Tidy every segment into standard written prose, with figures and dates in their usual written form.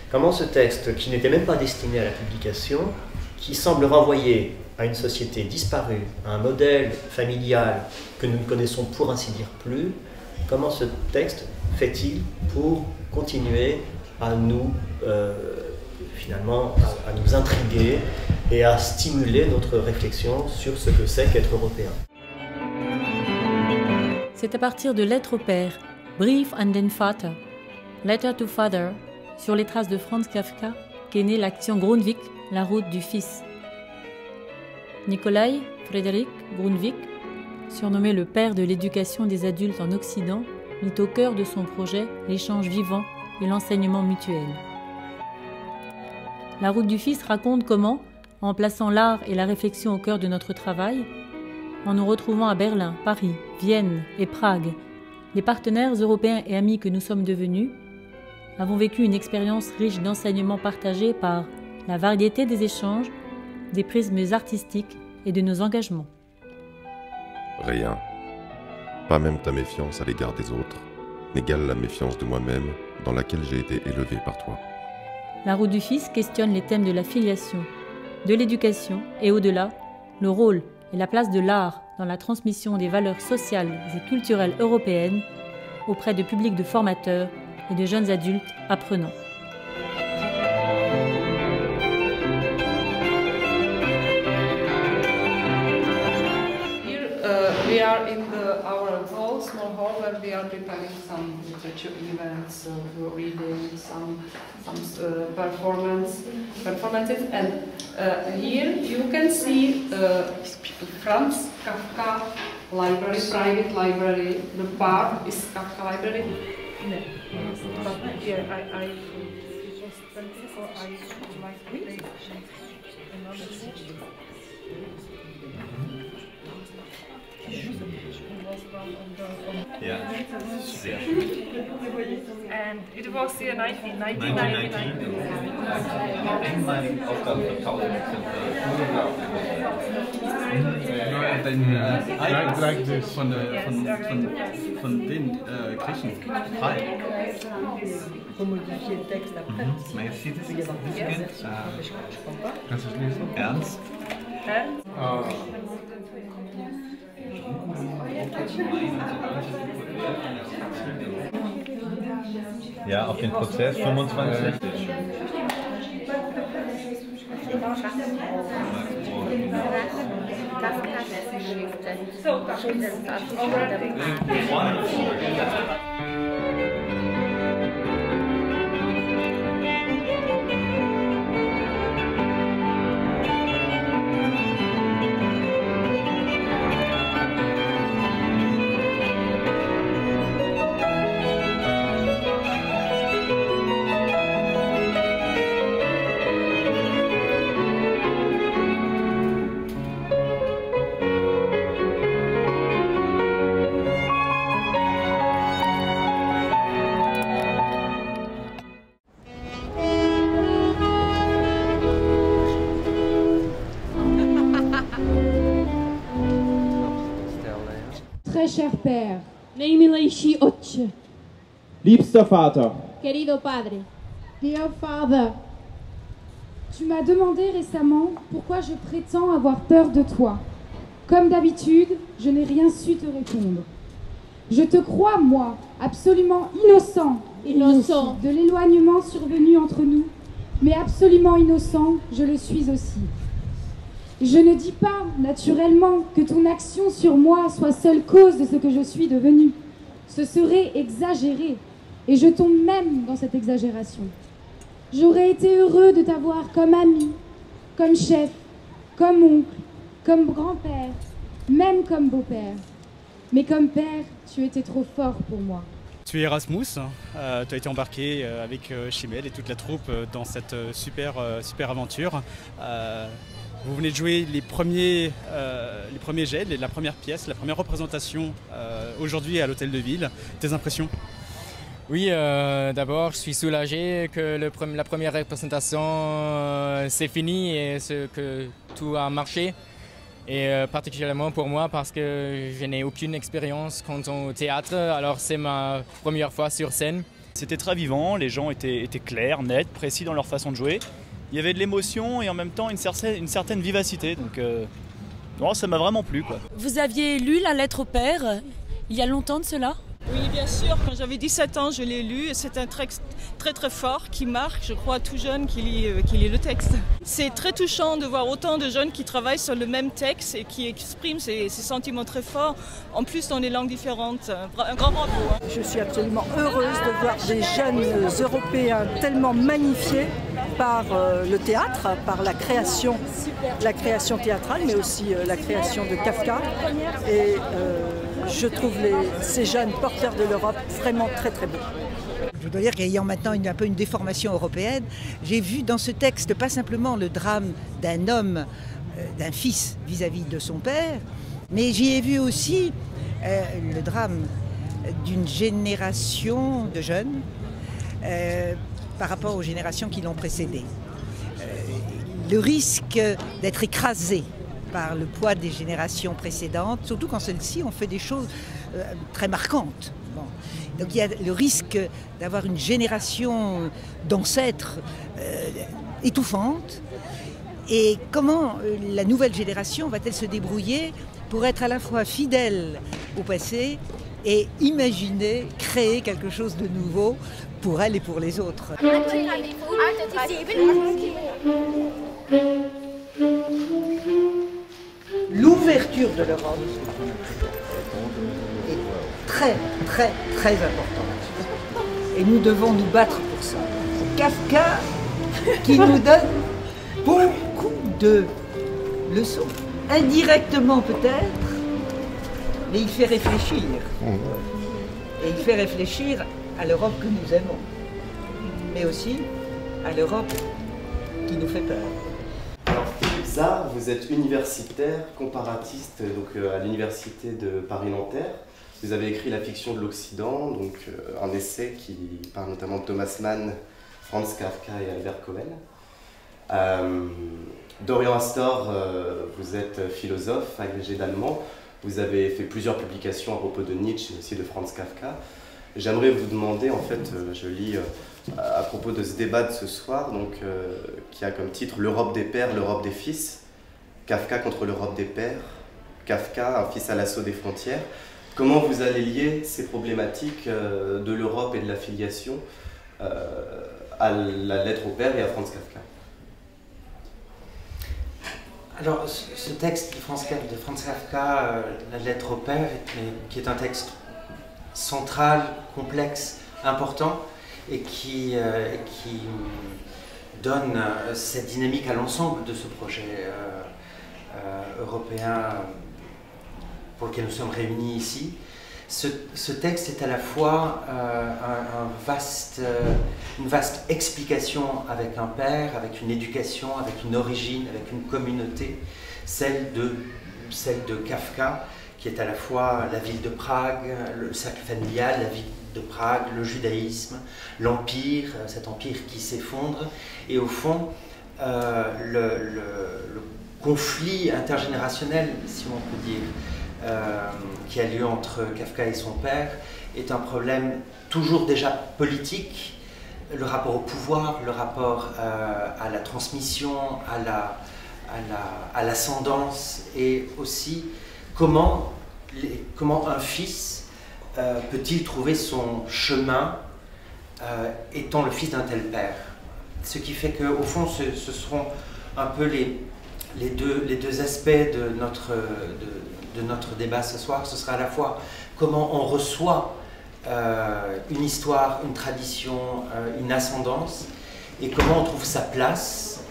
Comment ce texte, qui n'était même pas destiné à la publication, qui semble renvoyer à une société disparue, à un modèle familial que nous ne connaissons pour ainsi dire plus, comment ce texte fait-il pour continuer à nous, finalement, à nous intriguer et à stimuler notre réflexion sur ce que c'est qu'être européen? C'est à partir de Lettres au Père, Brief an den Vater, Letter to Father, sur les traces de Franz Kafka, qu'est née l'action Grundtvig, la route du Fils. Nikolai Frédéric Grundtvig, surnommé le père de l'éducation des adultes en Occident, mit au cœur de son projet l'échange vivant et l'enseignement mutuel. La route du Fils raconte comment, en plaçant l'art et la réflexion au cœur de notre travail, en nous retrouvant à Berlin, Paris, Vienne et Prague, les partenaires européens et amis que nous sommes devenus, avons vécu une expérience riche d'enseignements partagés par la variété des échanges, des prismes artistiques et de nos engagements. Rien, pas même ta méfiance à l'égard des autres, n'égale la méfiance de moi-même dans laquelle j'ai été élevé par toi. La route du Fils questionne les thèmes de la filiation, de l'éducation et au-delà, le rôle et la place de l'art dans la transmission des valeurs sociales et culturelles européennes auprès de publics de formateurs et de jeunes adultes apprenants. We are in our hall, small hall, where we are preparing some literature events, reading, some performances, and here you can see Franz Kafka library, private library. The bar is Kafka library. No. Here I like to play another CD. Yeah. And it was in 1999. Von den Griechen. Frei. Merci, das ist ein bisschen. Kannst du lesen? Ernst? Ja, auf den Prozess 25. Très cher père, Nejmilejší otče, Liebster Vater, querido padre, dear father, tu m'as demandé récemment pourquoi je prétends avoir peur de toi. Comme d'habitude, je n'ai rien su te répondre. Je te crois, moi, absolument innocent de l'éloignement survenu entre nous, mais absolument innocent, je le suis aussi. Je ne dis pas, naturellement, que ton action sur moi soit seule cause de ce que je suis devenue. Ce serait exagéré, et je tombe même dans cette exagération. J'aurais été heureux de t'avoir comme ami, comme chef, comme oncle, comme grand-père, même comme beau-père. Mais comme père, tu étais trop fort pour moi. Tu es Erasmus, tu as été embarqué avec Chimel et toute la troupe dans cette super aventure. Vous venez de jouer les premiers jets, la première pièce, la première représentation aujourd'hui à l'Hôtel de Ville. Tes impressions? Oui, d'abord, je suis soulagé que la première représentation c'est fini et que tout a marché. Et particulièrement pour moi parce que je n'ai aucune expérience quant au théâtre, alors c'est ma première fois sur scène. C'était très vivant, les gens étaient clairs, nets, précis dans leur façon de jouer. Il y avait de l'émotion et en même temps une certaine vivacité. Donc non, ça m'a vraiment plu, quoi. Vous aviez lu La lettre au père il y a longtemps de cela? Oui, bien sûr. Quand j'avais 17 ans, je l'ai lu. C'est un texte très très fort qui marque, je crois, tout jeune qui lit le texte. C'est très touchant de voir autant de jeunes qui travaillent sur le même texte et qui expriment ces sentiments très forts, en plus dans des langues différentes. Un grand bravo. Je suis absolument heureuse de voir des jeunes Européens tellement magnifiés par le théâtre, par la création théâtrale, mais aussi la création de Kafka. Et je trouve ces jeunes porteurs de l'Europe vraiment très très beaux. Je dois dire qu'ayant maintenant un peu une déformation européenne, j'ai vu dans ce texte pas simplement le drame d'un homme, d'un fils vis-à-vis de son père, mais j'y ai vu aussi le drame d'une génération de jeunes par rapport aux générations qui l'ont précédé. Le risque d'être écrasé par le poids des générations précédentes, surtout quand celles-ci ont fait des choses très marquantes. Bon. Donc il y a le risque d'avoir une génération d'ancêtres étouffante. Et comment la nouvelle génération va-t-elle se débrouiller pour être à la fois fidèle au passé et imaginer, créer quelque chose de nouveau pour elle et pour les autres. L'ouverture de l'Europe est très, très, très importante. Et nous devons nous battre pour ça. C'est Kafka qui nous donne beaucoup de leçons. Indirectement peut-être, mais il fait réfléchir. Et il fait réfléchir à l'Europe que nous aimons, mais aussi à l'Europe qui nous fait peur. Alors Philippe Zard, vous êtes universitaire, comparatiste donc, à l'université de Paris-Nanterre. Vous avez écrit La fiction de l'Occident, donc un essai qui parle notamment de Thomas Mann, Franz Kafka et Albert Cohen. Dorian Astor, vous êtes philosophe, agrégé d'allemand. Vous avez fait plusieurs publications à propos de Nietzsche et aussi de Franz Kafka. J'aimerais vous demander, en fait, je lis à propos de ce débat de ce soir, donc, qui a comme titre « L'Europe des pères, l'Europe des fils », Kafka contre l'Europe des pères, Kafka, un fils à l'assaut des frontières. Comment vous allez lier ces problématiques de l'Europe et de la filiation à la lettre au père et à Franz Kafka? Alors, ce texte de Franz Kafka, La lettre au père, qui est un texte central, complexe, important, et qui donne cette dynamique à l'ensemble de ce projet européen pour lequel nous sommes réunis ici. Ce texte est à la fois une vaste explication avec un père, avec une éducation, avec une origine, avec une communauté, celle de Kafka, qui est à la fois la ville de Prague, le cercle familial, la ville de Prague, le judaïsme, l'empire, cet empire qui s'effondre, et au fond, le conflit intergénérationnel, si on peut dire, qui a lieu entre Kafka et son père, est un problème toujours déjà politique, le rapport au pouvoir, le rapport à la transmission, à l'ascendance, et aussi comment un fils peut-il trouver son chemin étant le fils d'un tel père. Ce qui fait qu'au fond, ce seront un peu les deux aspects de notre débat ce soir. Ce sera à la fois comment on reçoit une histoire, une tradition, une ascendance, et comment on trouve sa place,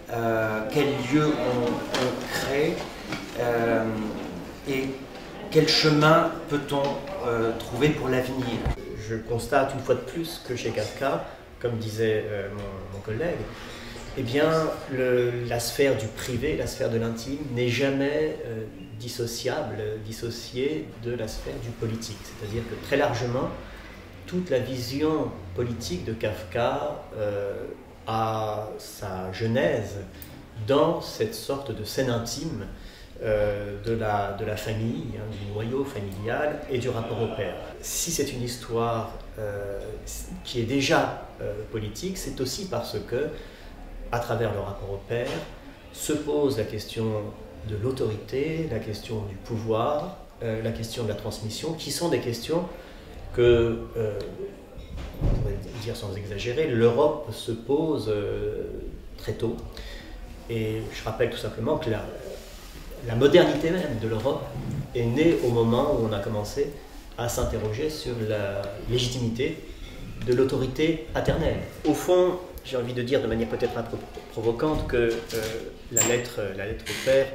quel lieu on crée, et quel chemin peut-on trouver pour l'avenir. Je constate une fois de plus que chez Kafka, comme disait mon collègue, eh bien, la sphère du privé, la sphère de l'intime n'est jamais dissociée de la sphère du politique. C'est-à-dire que très largement, toute la vision politique de Kafka a sa genèse dans cette sorte de scène intime de la famille, hein, du noyau familial et du rapport au père. Si c'est une histoire qui est déjà politique, c'est aussi parce que, à travers le rapport au père, se pose la question de l'autorité, la question du pouvoir, la question de la transmission, qui sont des questions que, on pourrait dire sans exagérer, l'Europe se pose très tôt. Et je rappelle tout simplement que la modernité même de l'Europe est née au moment où on a commencé à s'interroger sur la légitimité de l'autorité paternelle. Au fond, j'ai envie de dire de manière peut-être un peu provocante que la lettre au père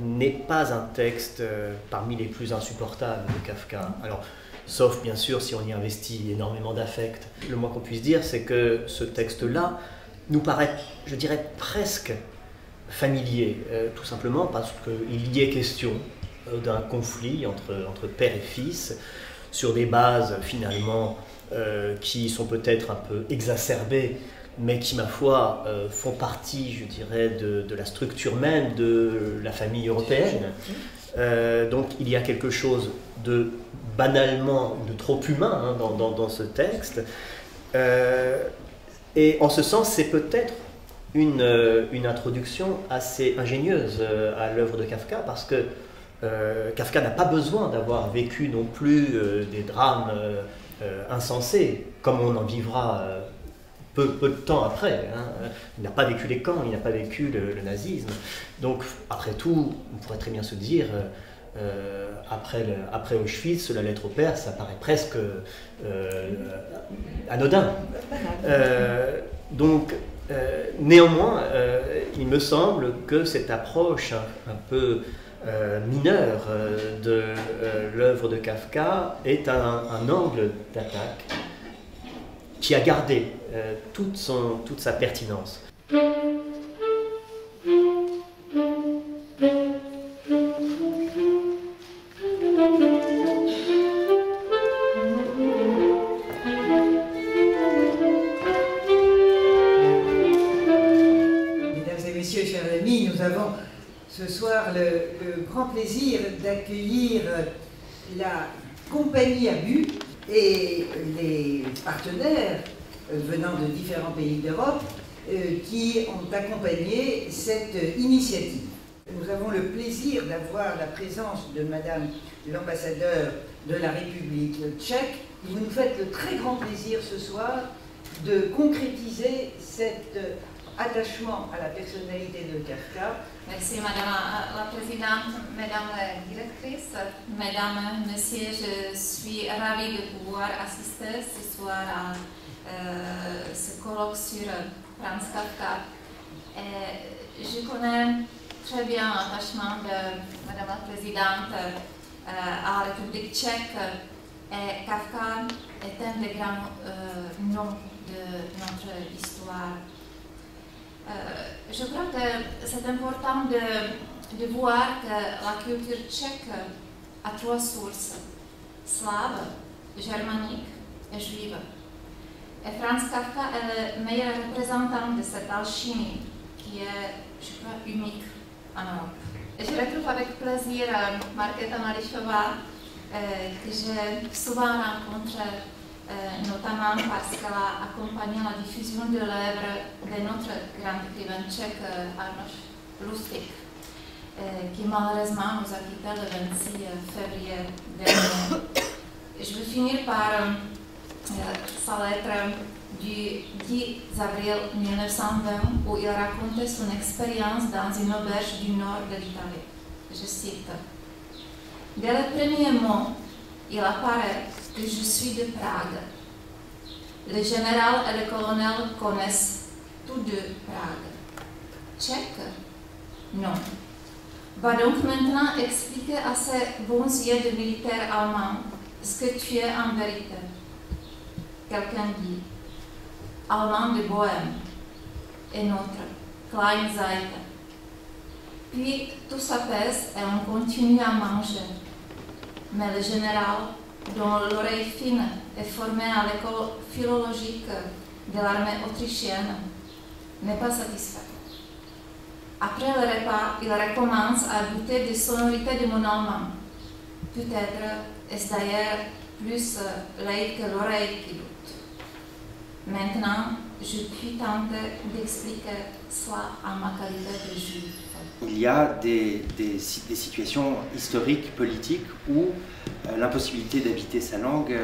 n'est pas un texte parmi les plus insupportables de Kafka. Alors, sauf bien sûr si on y investit énormément d'affect. Le moins qu'on puisse dire, c'est que ce texte-là nous paraît, je dirais, presque familier, tout simplement parce qu'il y est question d'un conflit entre père et fils, sur des bases finalement qui sont peut-être un peu exacerbées, mais qui, ma foi, font partie, je dirais, de la structure même de la famille européenne. Donc il y a quelque chose de banalement, de trop humain hein, dans ce texte. Et en ce sens, c'est peut-être une introduction assez ingénieuse à l'œuvre de Kafka, parce que Kafka n'a pas besoin d'avoir vécu non plus des drames insensés, comme on en vivra peu de temps après. Hein. Il n'a pas vécu les camps, il n'a pas vécu le nazisme. Donc, après tout, on pourrait très bien se dire, après Auschwitz, la lettre au père, ça paraît presque anodin. Donc, néanmoins, il me semble que cette approche un peu mineure de l'œuvre de Kafka est un angle d'attaque qui a gardé toute sa pertinence. Ce soir, le grand plaisir d'accueillir la compagnie Abu et les partenaires venant de différents pays d'Europe qui ont accompagné cette initiative. Nous avons le plaisir d'avoir la présence de Madame l'ambassadeur de la République tchèque. Vous nous faites le très grand plaisir ce soir de concrétiser cet attachement à la personnalité de Kafka. Merci Madame la Présidente, Madame la Directrice, Mesdames, Messieurs, je suis ravie de pouvoir assister ce soir à ce colloque sur Franz Kafka. Et je connais très bien l'attachement de Madame la Présidente à la République tchèque, et Kafka est un des grands noms de notre histoire. Je crois que c'est important de voir que la culture tchèque a trois sources, slave, germanique et juive. Et Franz Kafka est le meilleur représentant de cette alchimie qui est, je crois, unique en Europe. Et je retrouve avec plaisir Markéta Mališová, que j'ai souvent rencontrée, notamment parce qu'elle a accompagné la diffusion de l'œuvre de notre grand écrivain tchèque Arnošt Lustig, qui malheureusement nous a quittés le 26 février dernier. Je vais finir par sa lettre du 10 avril 1920 où il racontait son expérience dans une auberge du nord de l'Italie. Je cite: dès le premier mot, il apparaît que je suis de Prague. Le général et le colonel connaissent tous deux Prague. Tchèque? Non. Va donc maintenant expliquer à ces bons yeux de militaires allemands ce que tu es en vérité. Quelqu'un dit: Allemand de Bohème. Et notre, Klein Seite. Puis tout s'apaise et on continue à manger. Mais le général, dont l'oreille fine est formée à l'école philologique de l'armée autrichienne, n'est pas satisfait. Après le repas, il recommence à douter des sonorités de mon âme. Peut-être est-ce d'ailleurs plus l'œil que l'oreille qui doute. Maintenant, je puis tenter d'expliquer cela en ma qualité de juif. Il y a des situations historiques, politiques, où l'impossibilité d'habiter sa langue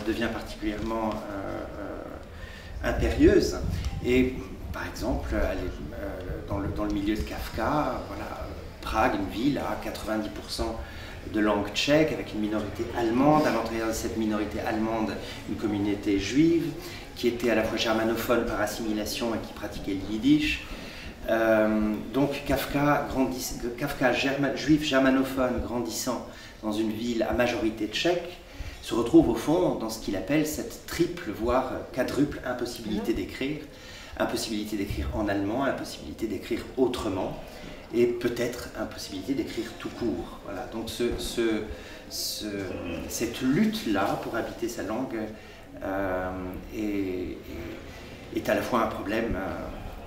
devient particulièrement impérieuse. Et par exemple, dans le milieu de Kafka, voilà, Prague, une ville à 90% de langue tchèque, avec une minorité allemande, à l'intérieur de cette minorité allemande, une communauté juive, qui était à la fois germanophone par assimilation et qui pratiquait le yiddish. Donc Kafka, juif germanophone grandissant dans une ville à majorité tchèque, se retrouve au fond dans ce qu'il appelle cette triple, voire quadruple impossibilité d'écrire. Impossibilité d'écrire en allemand, impossibilité d'écrire autrement, et peut-être impossibilité d'écrire tout court. Voilà. Donc cette lutte-là pour habiter sa langue est à la fois un problème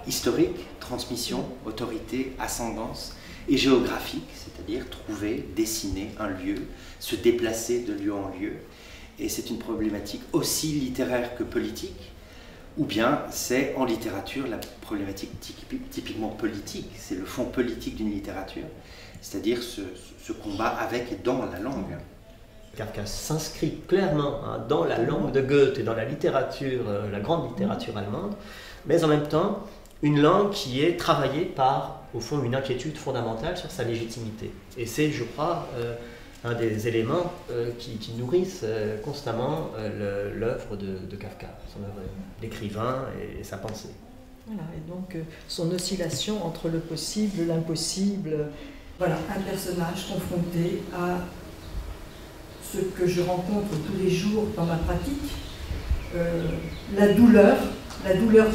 historique, transmission, autorité, ascendance, et géographique, c'est-à-dire trouver, dessiner un lieu, se déplacer de lieu en lieu. Et c'est une problématique aussi littéraire que politique, ou bien c'est en littérature la problématique typiquement politique, c'est le fond politique d'une littérature, c'est-à-dire ce combat avec et dans la langue. Kafka s'inscrit clairement dans la langue de Goethe et dans la littérature, la grande littérature allemande, mais en même temps une langue qui est travaillée par, au fond, une inquiétude fondamentale sur sa légitimité. Et c'est, je crois, un des éléments qui nourrissent constamment l'œuvre de Kafka, son œuvre d'écrivain et sa pensée. Voilà, et donc son oscillation entre le possible, l'impossible. Voilà, un personnage confronté à ce que je rencontre tous les jours dans ma pratique, la douleur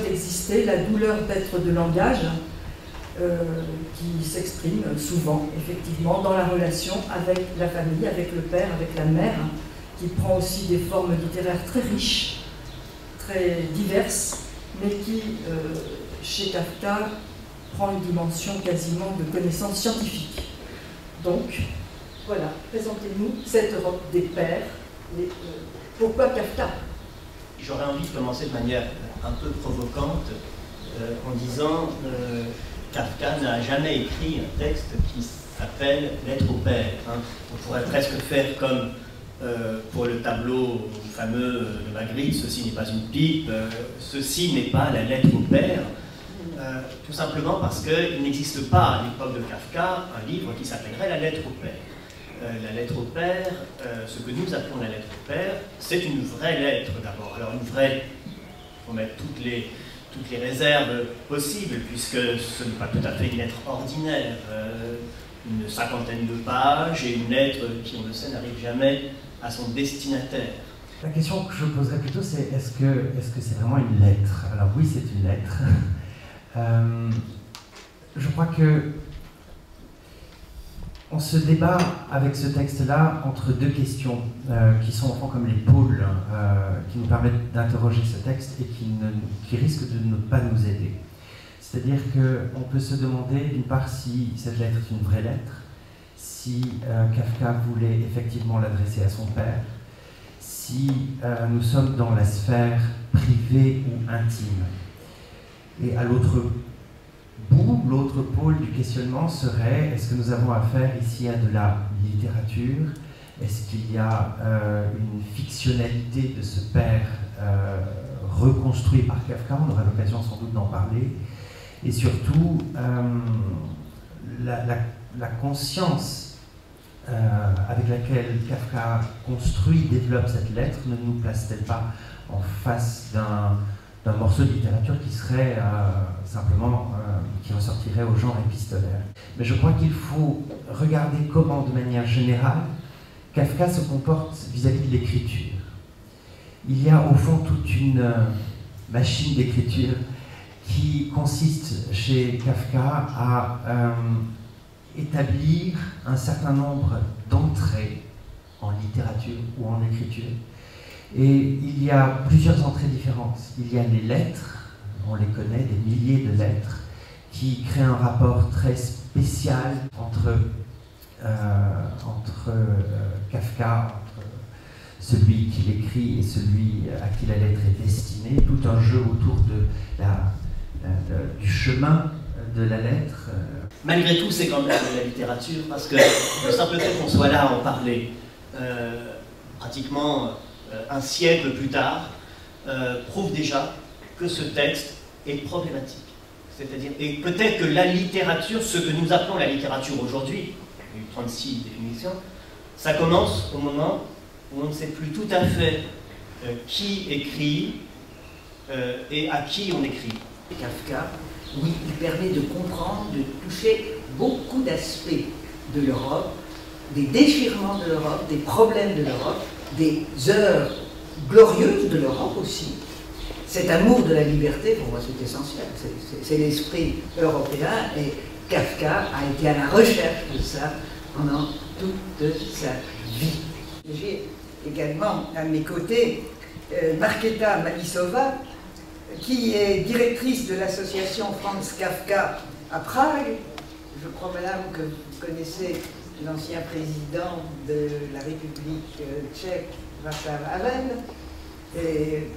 d'exister, la douleur d'être de langage, qui s'exprime souvent, effectivement, dans la relation avec la famille, avec le père, avec la mère, qui prend aussi des formes littéraires très riches, très diverses, mais qui, chez Kafka, prend une dimension quasiment de connaissance scientifique. Donc, voilà, présentez-nous cette Europe des pères. Pourquoi Kafka? J'aurais envie de commencer de manière un peu provocante en disant Kafka n'a jamais écrit un texte qui s'appelle « Lettre au père ». On pourrait presque faire comme pour le tableau fameux de Magritte, ceci n'est pas une pipe, ceci n'est pas la lettre au père, tout simplement parce qu'il n'existe pas à l'époque de Kafka un livre qui s'appellerait la lettre au père. La lettre au père, ce que nous appelons la lettre au père, c'est une vraie lettre d'abord. Alors une vraie, il faut mettre toutes les réserves possibles, puisque ce n'est pas tout à fait une lettre ordinaire. Une cinquantaine de pages et une lettre qui, on le sait, n'arrive jamais à son destinataire. La question que je poserais plutôt, c'est est-ce que c'est vraiment une lettre? Alors oui, c'est une lettre. Je crois que on se débat avec ce texte-là entre deux questions qui sont au fond comme les pôles qui nous permettent d'interroger ce texte et qui risquent de ne pas nous aider. C'est-à-dire qu'on peut se demander d'une part si cette lettre est une vraie lettre, si Kafka voulait effectivement l'adresser à son père, si nous sommes dans la sphère privée ou intime. Et à l'autre bout, l'autre pôle du questionnement serait, est-ce que nous avons affaire ici à de la littérature? Est-ce qu'il y a une fictionnalité de ce père reconstruit par Kafka? On aura l'occasion sans doute d'en parler. Et surtout, la conscience avec laquelle Kafka construit, développe cette lettre, ne nous place-t-elle pas en face d'un morceau de littérature qui serait simplement, qui ressortirait au genre épistolaire. Mais je crois qu'il faut regarder comment, de manière générale, Kafka se comporte vis-à-vis de l'écriture. Il y a au fond toute une machine d'écriture qui consiste chez Kafka à établir un certain nombre d'entrées en littérature ou en écriture. Et il y a plusieurs entrées différentes. Il y a les lettres, on les connaît, des milliers de lettres, qui crée un rapport très spécial entre Kafka, entre celui qui l'écrit et celui à qui la lettre est destinée, tout un jeu autour du chemin de la lettre. Malgré tout, c'est quand même de la littérature, parce que le simple fait qu'on soit là à en parler, pratiquement un siècle plus tard, prouve déjà que ce texte est problématique. C'est-à-dire, et peut-être que la littérature, ce que nous appelons la littérature aujourd'hui, il y a eu 36 définitions, ça commence au moment où on ne sait plus tout à fait qui écrit et à qui on écrit. Kafka, oui, il permet de comprendre, de toucher beaucoup d'aspects de l'Europe, des déchirements de l'Europe, des problèmes de l'Europe, des heures glorieuses de l'Europe aussi. Cet amour de la liberté, pour moi, c'est essentiel. C'est l'esprit européen et Kafka a été à la recherche de ça pendant toute sa vie. J'ai également à mes côtés Markéta Malisova, qui est directrice de l'association Franz Kafka à Prague. Je crois, madame, que vous connaissez l'ancien président de la République tchèque, Václav Havel. Et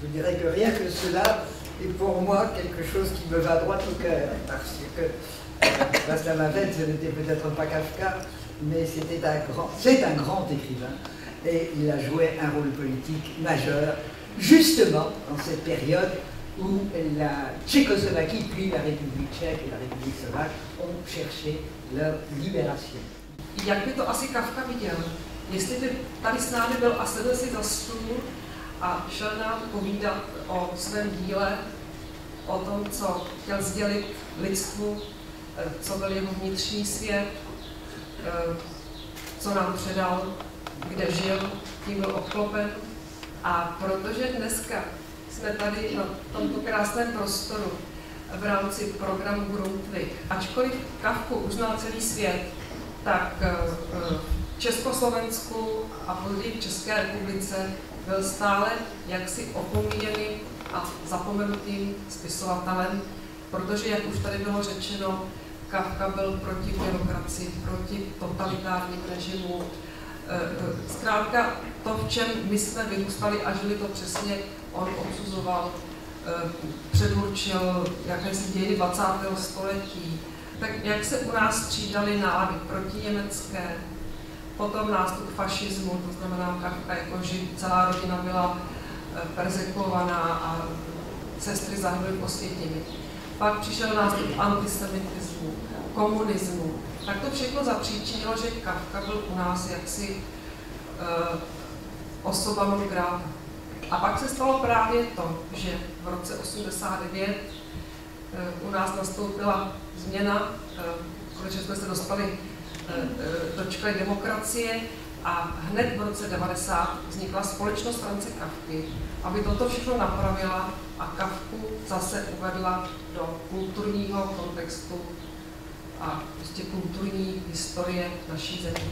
je dirais que rien que cela est pour moi quelque chose qui me va droit au cœur, parce que Václav Havel, ce n'était peut-être pas Kafka, mais c'est un grand écrivain, et il a joué un rôle politique majeur, justement dans cette période où la Tchécoslovaquie, puis la République tchèque et la République slovaque ont cherché leur libération. Jak by to asi Kafka viděl? Jestli by tady s námi byl a sedl si za stůl a šel nám povídat o svém díle, o tom, co chtěl sdělit lidstvu, co byl jeho vnitřní svět, co nám předal, kde žil, tím byl obklopen. A protože dneska jsme tady na tomto krásném prostoru v rámci programu Grundtvig, ačkoliv Kafku uznal celý svět, tak v Československu a později v České republice byl stále jaksi opomíjený a zapomenutým spisovatelem, protože, jak už tady bylo řečeno, Kafka byl proti byrokracii, proti totalitárním režimu. Zkrátka to, v čem my jsme vyrůstali a žili, to přesně on odsuzoval, předurčil jakési dějiny 20. století. Tak jak se u nás střídaly nálady protiněmecké, potom nástup fašismu, to znamená Kafka jako Žid, celá rodina byla perzekvovaná a sestry zahynuly po světimi. Pak přišel nástup antisemitismu, komunismu. Tak to všechno zapříčinilo, že Kafka byl u nás jaksi osoba non grata. A pak se stalo právě to, že v roce 89 u nás nastoupila změna, protože jsme se dočkali demokracie a hned v roce 90 vznikla společnost France Kafky, aby toto všechno napravila a Kafku zase uvedla do kulturního kontextu a prostě kulturní historie naší země.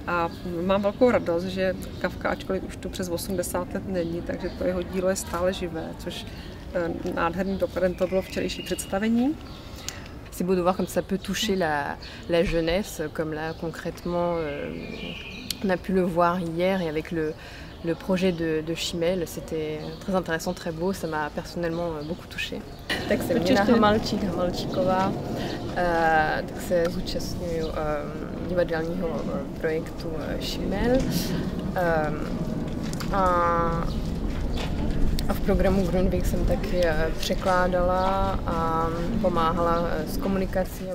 A mám velkou radost, že Kafka, ačkoliv už tu přes 80 let není, takže to jeho dílo je stále živé, což nádherný dokladem to bylo včerejší představení. C'est beau de voir comme ça peut toucher la jeunesse, comme là concrètement on a pu le voir hier et avec le projet de Chimel, c'était très intéressant, très beau, ça m'a personnellement beaucoup touché. Tak se Nina Hamalčíková, tak se zúčastňuji divadelního projektu Chimel a v programu Grundtvig jsem taky překládala a pomáhala s komunikací.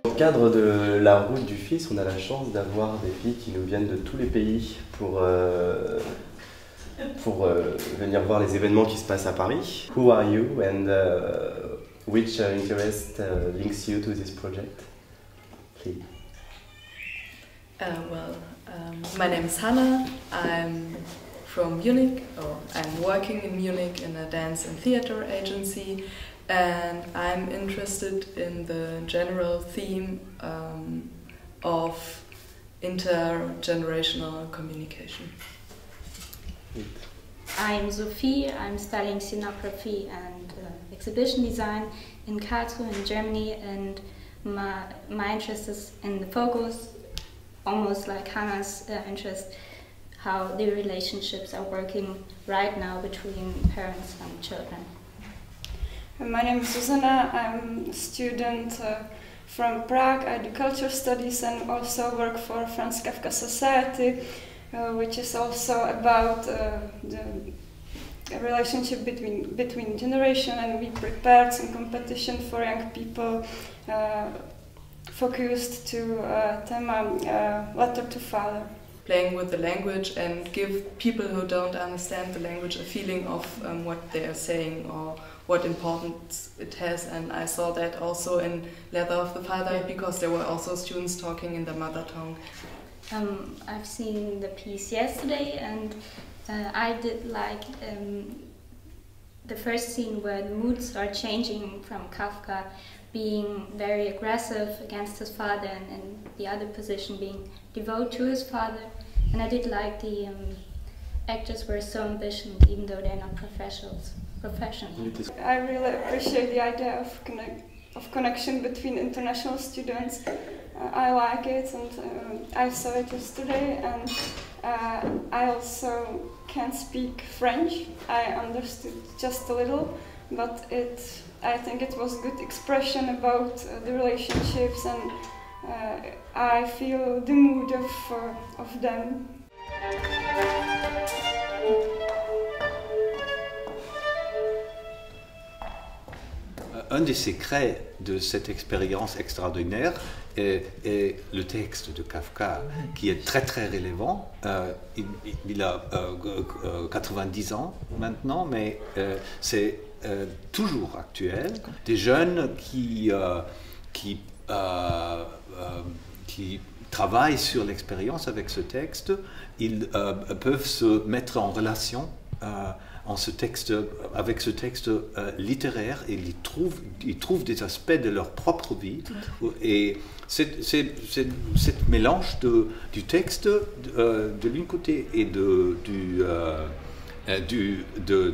Dans le cadre de la route du Fils, on a la chance d'avoir des filles qui nous viennent de tous les pays pour venir voir les événements qui se passent à Paris. Who are you and which interest links you to this project? Please. My name is Hannah. I'm from Munich, or I'm working in Munich in a dance and theater agency, and I'm interested in the general theme of intergenerational communication. I'm Sophie, I'm studying scenography and exhibition design in Karlsruhe in Germany, and my interest is in the focus, almost like Hannah's interest, how the relationships are working right now between parents and children. My name is Zuzana, I'm a student from Prague. I do culture studies and also work for Franz Kafka Society, which is also about the relationship between generation, and we prepared some competition for young people focused to thema Letter to Father. Playing with the language and give people who don't understand the language a feeling of what they are saying or what importance it has, and I saw that also in Letter of the Father, because there were also students talking in their mother tongue. I've seen the piece yesterday, and I did like the first scene where the moods are changing from Kafka being very aggressive against his father, and the other position being devoted to his father. And I did like the actors were so ambitious, even though they're not professionals. I really appreciate the idea of connection between international students. I like it, and I saw it yesterday, and I also can speak French. I understood just a little, but I think it was good expression about the relationships, and I feel the mood of them. Un des secrets de cette expérience extraordinaire est le texte de Kafka, qui est très très relevant. Il a 90 ans maintenant, mais c'est toujours actuel. Des jeunes qui travaillent sur l'expérience avec ce texte, ils peuvent se mettre en relation avec ce texte littéraire, et ils trouvent des aspects de leur propre vie. Et cette mélange du texte de l'une côté et de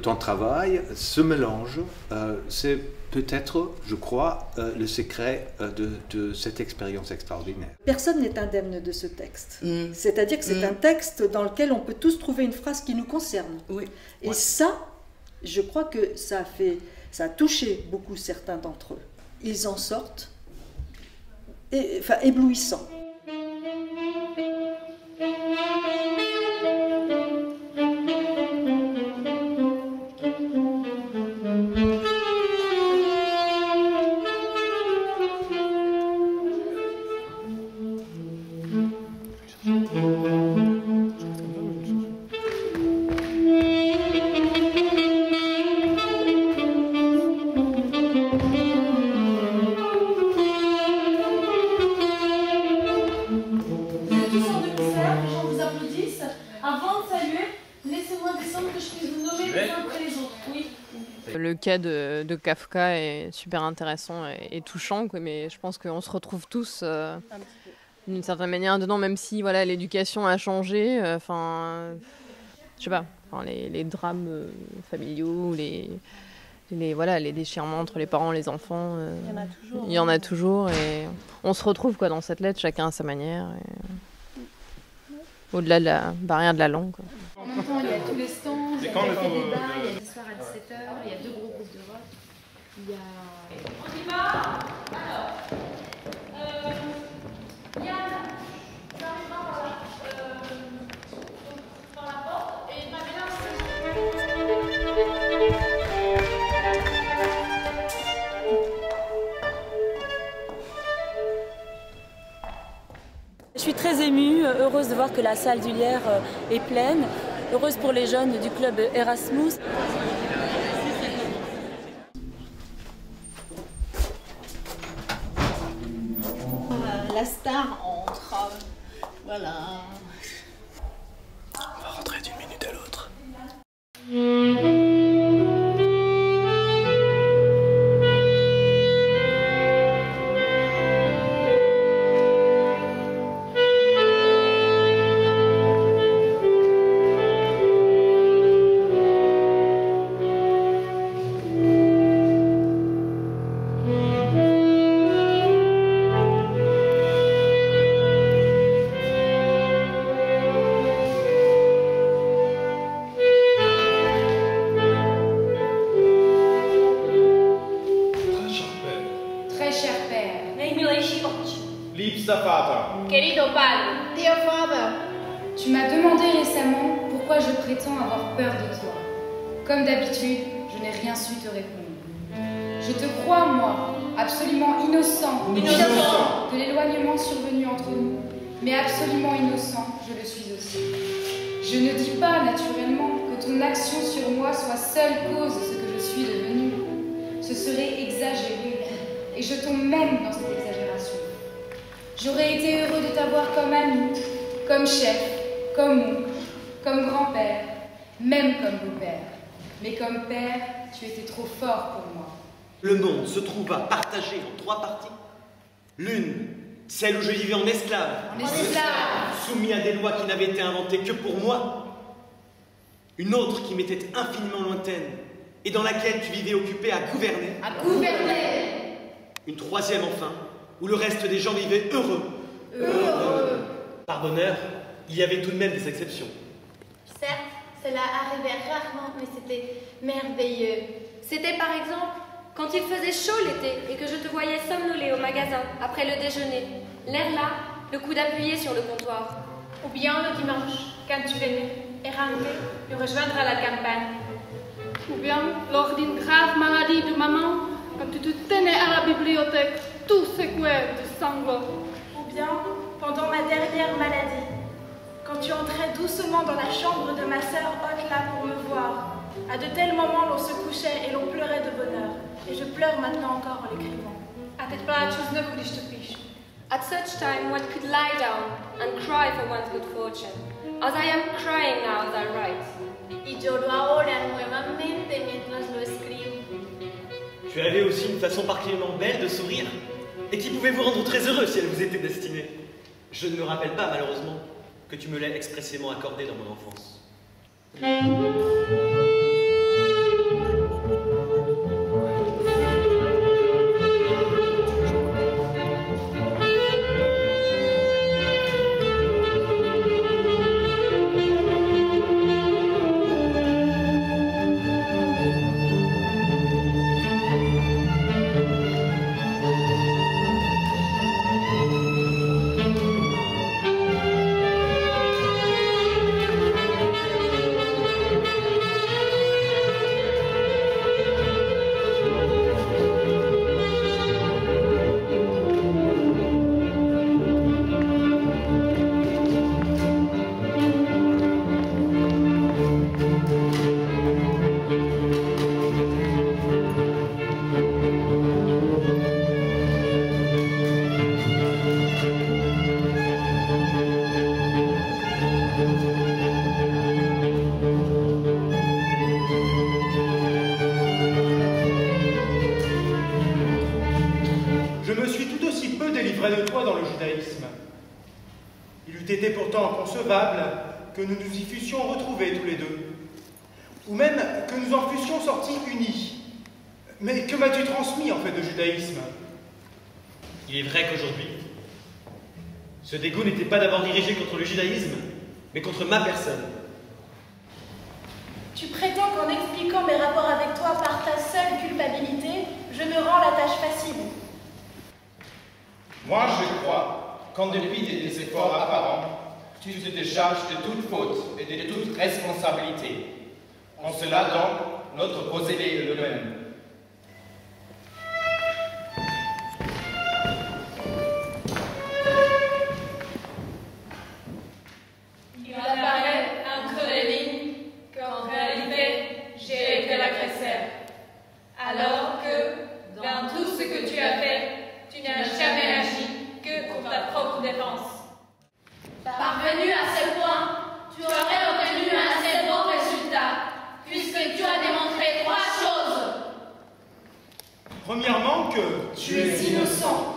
ton travail, ce mélange, c'est peut-être, je crois, le secret de cette expérience extraordinaire. Personne n'est indemne de ce texte. C'est-à-dire que c'est un texte dans lequel on peut tous trouver une phrase qui nous concerne. Et ça, je crois que ça a touché beaucoup certains d'entre eux. Ils en sortent éblouissants. Le cas de Kafka est super intéressant et touchant, mais je pense qu'on se retrouve tous d'une certaine manière dedans, même si voilà, l'éducation a changé. Je sais pas, les drames familiaux, les déchirements entre les parents et les enfants, il y en a toujours, et on se retrouve dans cette lettre, chacun à sa manière, au-delà de la barrière de la langue. En même temps, il y a tous les stands, il y a des débats, il y a des soirs à 17h, il y a 2 gros groupes de vote. Il y a... On y va. Alors, Yann, ça arrivera par la porte, et Marie-Là, Je suis très émue, heureuse de voir que la salle du Lierre est pleine, heureuse pour les jeunes du club Erasmus. La star entre, voilà. On va rentrer d'une minute à l'autre. Liebster Vater. Querido Padre. Dear Father. Tu m'as demandé récemment pourquoi je prétends avoir peur de toi. Comme d'habitude, je n'ai rien su te répondre. Je te crois, moi, absolument innocent de l'éloignement survenu entre nous, mais absolument innocent, je le suis aussi. Je ne dis pas, naturellement, que ton action sur moi soit seule cause de ce que je suis devenue. Ce serait exagéré, et je tombe même dans cette exagération. J'aurais été heureux de t'avoir comme ami, comme chef, comme oncle, comme grand-père, même comme beau-père. Mais comme père, tu étais trop fort pour moi. Le monde se trouva partagé en 3 parties. L'une, celle où je vivais en esclave. Soumis à des lois qui n'avaient été inventées que pour moi. Une autre qui m'était infiniment lointaine et dans laquelle tu vivais occupé à gouverner. À gouverner. Une troisième enfin, où le reste des gens vivaient heureux. Heureux. Par bonheur, il y avait tout de même des exceptions. Certes, cela arrivait rarement, mais c'était merveilleux. C'était par exemple quand il faisait chaud l'été et que je te voyais somnoler au magasin après le déjeuner, l'air là, le coude appuyé sur le comptoir. Ou bien le dimanche, quand tu venais, erranter, nous rejoindre à la campagne. Ou bien lors d'une grave maladie de maman, quand tu te tenais à la bibliothèque, tout secoué de sanglots. Ou bien pendant ma dernière maladie, quand tu entrais doucement dans la chambre de ma sœur haute là pour me voir. À de tels moments, l'on se couchait et l'on pleurait de bonheur. Et je pleure maintenant encore en l'écrivant. At such time, one could lie down and cry for one's good fortune, as I am crying now as I write. Y lloro ahora nuevamente mientras lo escribo. Tu avais aussi une façon particulièrement belle de sourire, et qui pouvait vous rendre très heureux si elle vous était destinée. Je ne me rappelle pas, malheureusement, que tu me l'aies expressément accordé dans mon enfance. Que nous nous y fussions retrouvés tous les deux, ou même que nous en fussions sortis unis. Mais que m'as-tu transmis en fait de judaïsme? Il est vrai qu'aujourd'hui, ce dégoût n'était pas d'abord dirigé contre le judaïsme, mais contre ma personne. Tu prétends qu'en expliquant mes rapports avec toi par ta seule culpabilité, je me rends la tâche facile. Moi, je crois qu'en dépit des efforts apparents, tu te décharges de toute faute et de toute responsabilité. En cela, donc, notre procédé est le même. Il apparaît entre les lignes qu'en réalité, j'ai été l'agresseur. Alors que, dans tout ce que tu as fait, tu n'as jamais agi que pour ta propre défense. Parvenu à ce point, tu aurais obtenu un assez bon résultat, puisque tu as démontré 3 choses. Premièrement, que tu es innocent.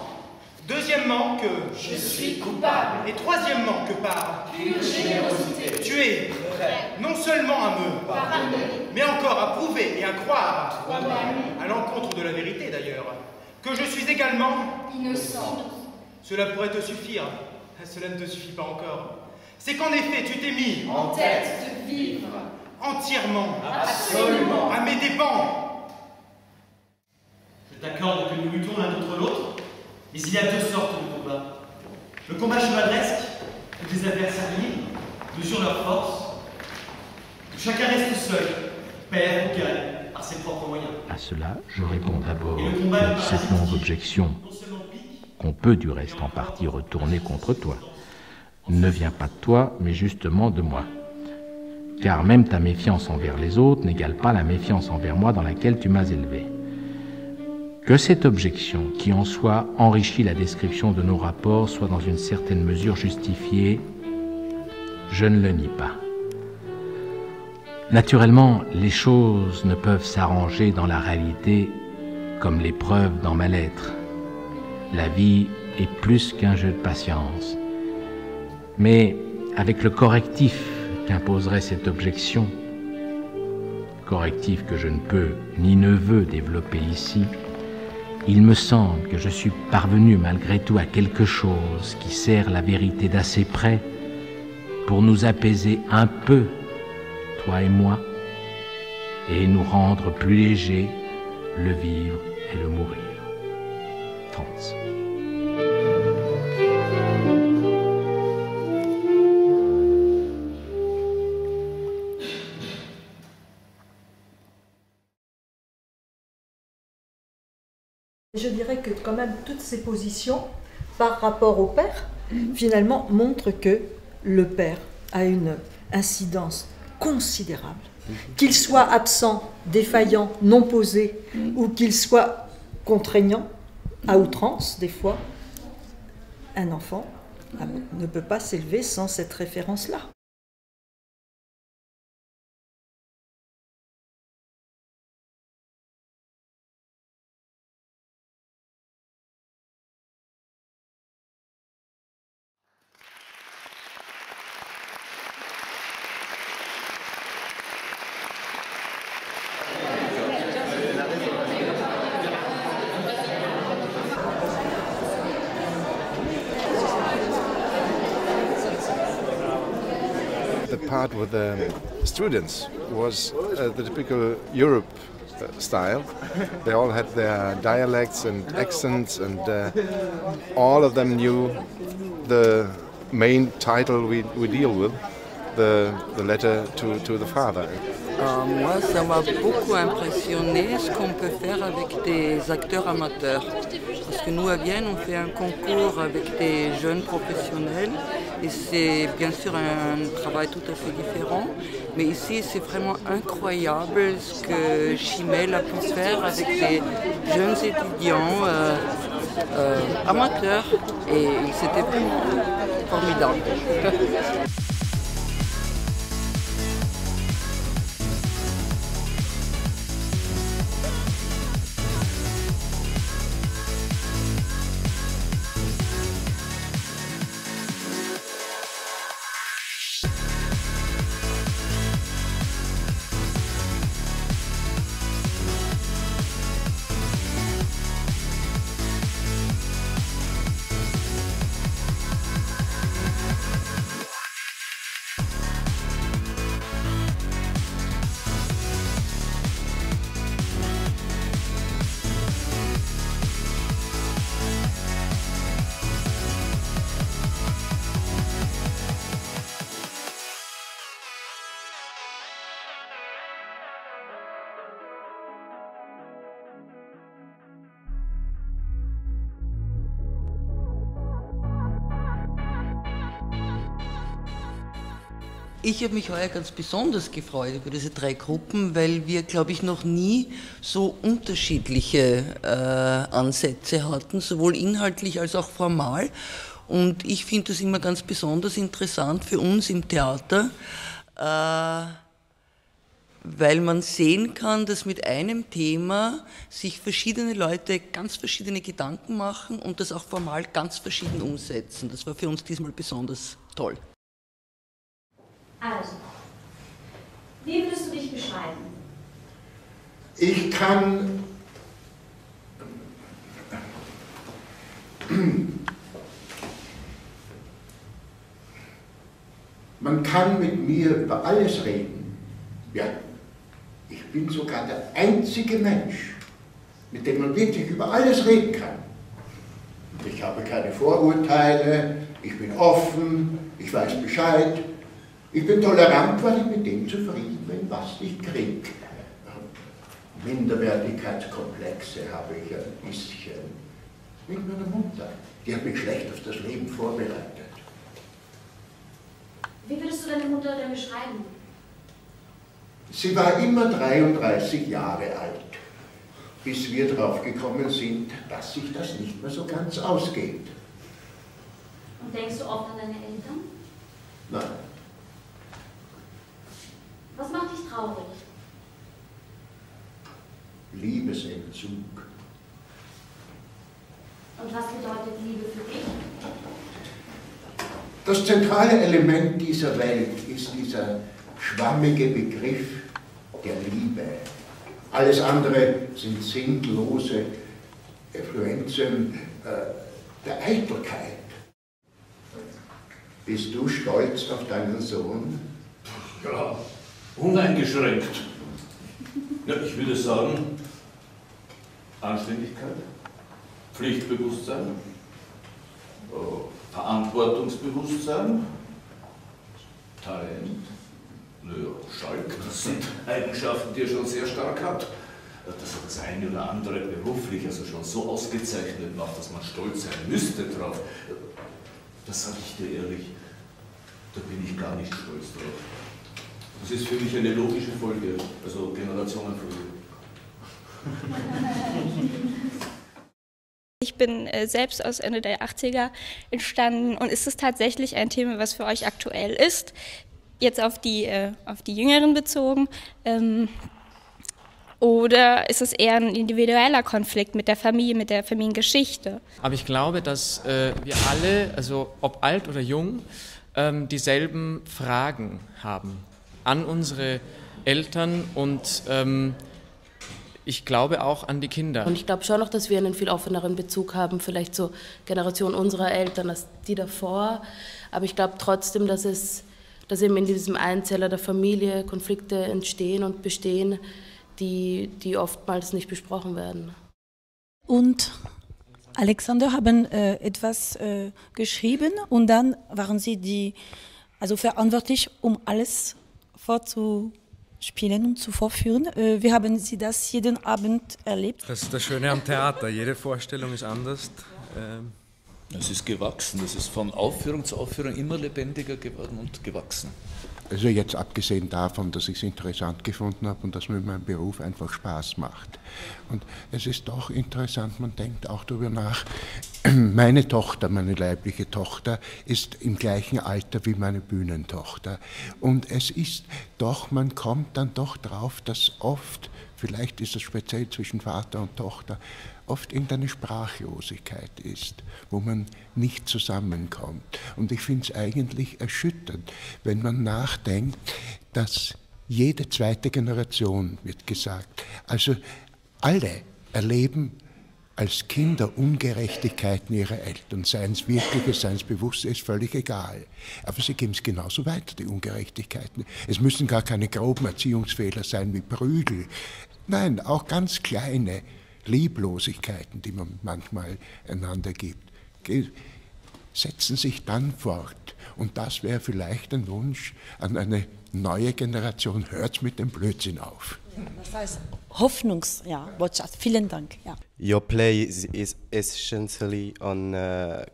Deuxièmement, que je suis coupable. Et troisièmement, que par pure générosité, tu es prêt non seulement à me pardonner, mais encore à prouver et à croire, à l'encontre de la vérité d'ailleurs, que je suis également innocent. Cela pourrait te suffire. Cela ne te suffit pas encore. C'est qu'en effet, tu t'es mis en tête de vivre entièrement, absolument, à mes dépens. Je t'accorde que nous luttons l'un contre l'autre, mais il y a 2 sortes de combats. Le combat chevaleresque où des adversaires libres mesurent leur force, où chacun reste seul, perd ou gagne par ses propres moyens. À cela, je réponds d'abord que cette longue objection, qu'on peut du reste en partie retourner contre toi, ne vient pas de toi, mais justement de moi. Car même ta méfiance envers les autres n'égale pas la méfiance envers moi dans laquelle tu m'as élevé. Que cette objection, qui en soi enrichit la description de nos rapports, soit dans une certaine mesure justifiée, je ne le nie pas. Naturellement, les choses ne peuvent s'arranger dans la réalité comme les preuves dans ma lettre. La vie est plus qu'un jeu de patience. Mais avec le correctif qu'imposerait cette objection, correctif que je ne peux ni ne veux développer ici, il me semble que je suis parvenu malgré tout à quelque chose qui sert la vérité d'assez près pour nous apaiser un peu, toi et moi, et nous rendre plus légers le vivre et le mourir. Franz. Je dirais que quand même toutes ces positions, par rapport au père, finalement montrent que le père a une incidence considérable. Qu'il soit absent, défaillant, non posé, ou qu'il soit contraignant, à outrance des fois, un enfant ne peut pas s'élever sans cette référence-là. The part with the students was the typical Europe style. They all had their dialects and accents, and all of them knew the main title we deal with, the letter to the father. Moi, ça m'a beaucoup impressionné ce qu'on peut faire avec des acteurs amateurs. Parce que nous, à Vienne, on fait un concours avec des jeunes professionnels et c'est bien sûr un travail tout à fait différent. Mais ici, c'est vraiment incroyable ce que Chimel a pu faire avec des jeunes étudiants amateurs et c'était vraiment formidable. Ich habe mich heuer ganz besonders gefreut über diese 3 Gruppen, weil wir, glaube ich, noch nie so unterschiedliche Ansätze hatten, sowohl inhaltlich als auch formal. Und ich finde das immer ganz besonders interessant für uns im Theater, weil man sehen kann, dass mit einem Thema sich verschiedene Leute ganz verschiedene Gedanken machen und das auch formal ganz verschieden umsetzen. Das war für uns diesmal besonders toll. Also, wie würdest du dich beschreiben? Ich kann man kann mit mir über alles reden. Ja, ich bin sogar der einzige Mensch, mit dem man wirklich über alles reden kann. Ich habe keine Vorurteile, Ich bin offen, ich weiß Bescheid, ich bin tolerant, weil ich mit dem zufrieden bin, was ich kriege. Minderwertigkeitskomplexe habe ich ein bisschen. Mit meiner Mutter. Die hat mich schlecht auf das Leben vorbereitet. Wie würdest du deine Mutter denn beschreiben? Sie war immer 33 Jahre alt, bis wir drauf gekommen sind, dass sich das nicht mehr so ganz ausgeht. Und denkst du oft an deine Eltern? Nein. Was macht dich traurig? Liebesentzug. Und was bedeutet Liebe für dich? Das zentrale Element dieser Welt ist dieser schwammige Begriff der Liebe. Alles andere sind sinnlose Effluenzen der Eitelkeit. Bist du stolz auf deinen Sohn? Ja, uneingeschränkt. Ja, ich würde sagen, Anständigkeit, Pflichtbewusstsein, Verantwortungsbewusstsein, Talent. Naja, Schalk, das sind Eigenschaften, die er schon sehr stark hat. Dass er das eine oder andere beruflich also schon so ausgezeichnet macht, dass man stolz sein müsste drauf, das sage ich dir ehrlich, da bin ich gar nicht stolz drauf. Das ist für mich eine logische Folge, also Generationenfolge. Ich bin selbst aus Ende der 80er entstanden und ist es tatsächlich ein Thema, was für euch aktuell ist? Jetzt auf die Jüngeren bezogen? Oder ist es eher ein individueller Konflikt mit der Familie, mit der Familiengeschichte? Aber ich glaube, dass wir alle, also ob alt oder jung, dieselben Fragen haben an unsere Eltern und ich glaube auch an die Kinder. Und ich glaube schon noch, dass wir einen viel offeneren Bezug haben, vielleicht zur Generation unserer Eltern als die davor. Aber ich glaube trotzdem, dass eben in diesem Einzeller der Familie Konflikte entstehen und bestehen, die oftmals nicht besprochen werden. Und Alexander haben etwas geschrieben und dann waren sie verantwortlich, um alles vorzuspielen und zu vorführen. Wie haben Sie das jeden Abend erlebt? Das ist das Schöne am Theater, jede Vorstellung ist anders. Es ist gewachsen, es ist von Aufführung zu Aufführung immer lebendiger geworden und gewachsen. Also jetzt abgesehen davon, dass ich es interessant gefunden habe und dass mir mein Beruf einfach Spaß macht. Und es ist doch interessant, man denkt auch darüber nach, meine Tochter, meine leibliche Tochter, ist im gleichen Alter wie meine Bühnentochter. Und es ist doch, man kommt dann doch drauf, dass oft, vielleicht ist es speziell zwischen Vater und Tochter, oft irgendeine Sprachlosigkeit ist, wo man nicht zusammenkommt. Und ich finde es eigentlich erschütternd, wenn man nachdenkt, dass jede zweite Generation, wird gesagt, also alle erleben als Kinder Ungerechtigkeiten ihrer Eltern, seien es wirkliche, seien es bewusste, ist völlig egal. Aber sie geben es genauso weiter, die Ungerechtigkeiten. Es müssen gar keine groben Erziehungsfehler sein wie Prügel. Nein, auch ganz kleine Lieblosigkeiten, die man manchmal einander gibt, setzen sich dann fort. Und das wäre vielleicht ein Wunsch an eine neue Generation. Hört mit dem Blödsinn auf. Das heißt Hoffnungsbotschaft. Vielen Dank. Ja. Your play is essentially on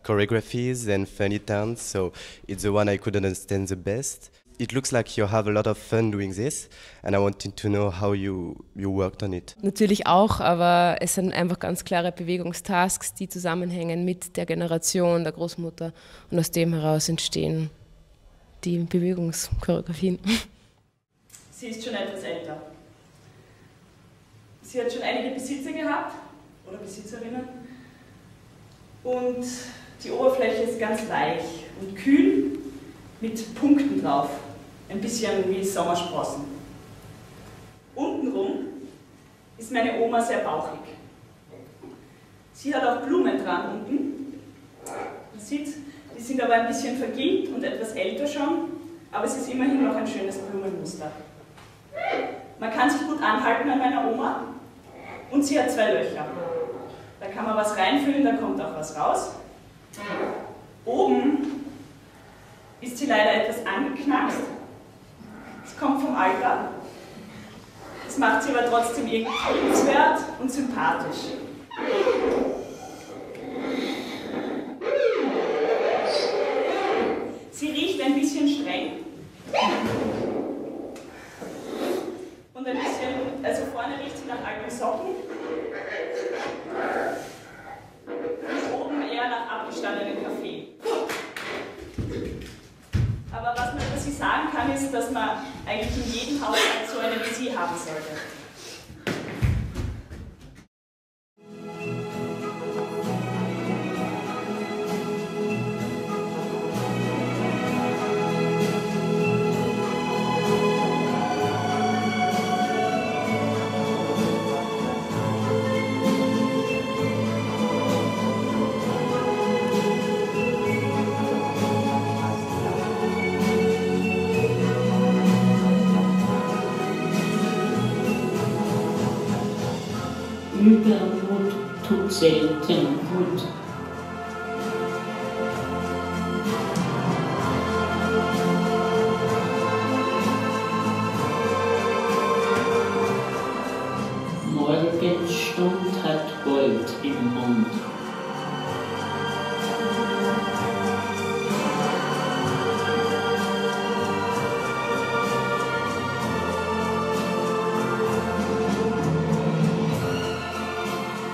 choreographies and funny turns, so it's the one I could understand the best. It looks like you have a lot of fun doing this, and I wanted to know how you worked on it. Natürlich auch, aber es sind einfach ganz klare Bewegungstasks, die zusammenhängen mit der Generation der Großmutter und aus dem heraus entstehen die Bewegungschoreografien. Sie ist schon etwas älter. Sie hat schon einige Besitzer gehabt oder Besitzerinnen und die Oberfläche ist ganz weich und kühl mit Punkten drauf, ein bisschen wie Sommersprossen. Untenrum ist meine Oma sehr bauchig. Sie hat auch Blumen dran unten. Man sieht, die sind aber ein bisschen vergilbt und etwas älter schon, aber es ist immerhin noch ein schönes Blumenmuster. Man kann sich gut anhalten an meiner Oma und sie hat 2 Löcher. Da kann man was reinfüllen, da kommt auch was raus. Oben ist sie leider etwas angeknackst. Es kommt vom Alter. Das macht sie aber trotzdem irgendwie liebenswert und sympathisch. Sie riecht ein bisschen streng. Und ein bisschen, also vorne riecht sie nach alten Socken. Und oben eher nach abgestandenen Kaffee. Aber was man über sie sagen kann, ist, dass man eigentlich in jedem Haushalt so eine wie sie haben sollte. Übermut tut selten gut. Morgenstund hat Gold im Mund.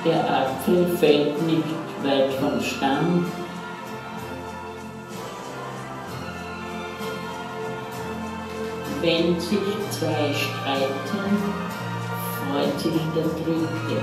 Der Apfel fällt nicht weit vom Stamm. Wenn sich zwei streiten, freut sich der Dritte.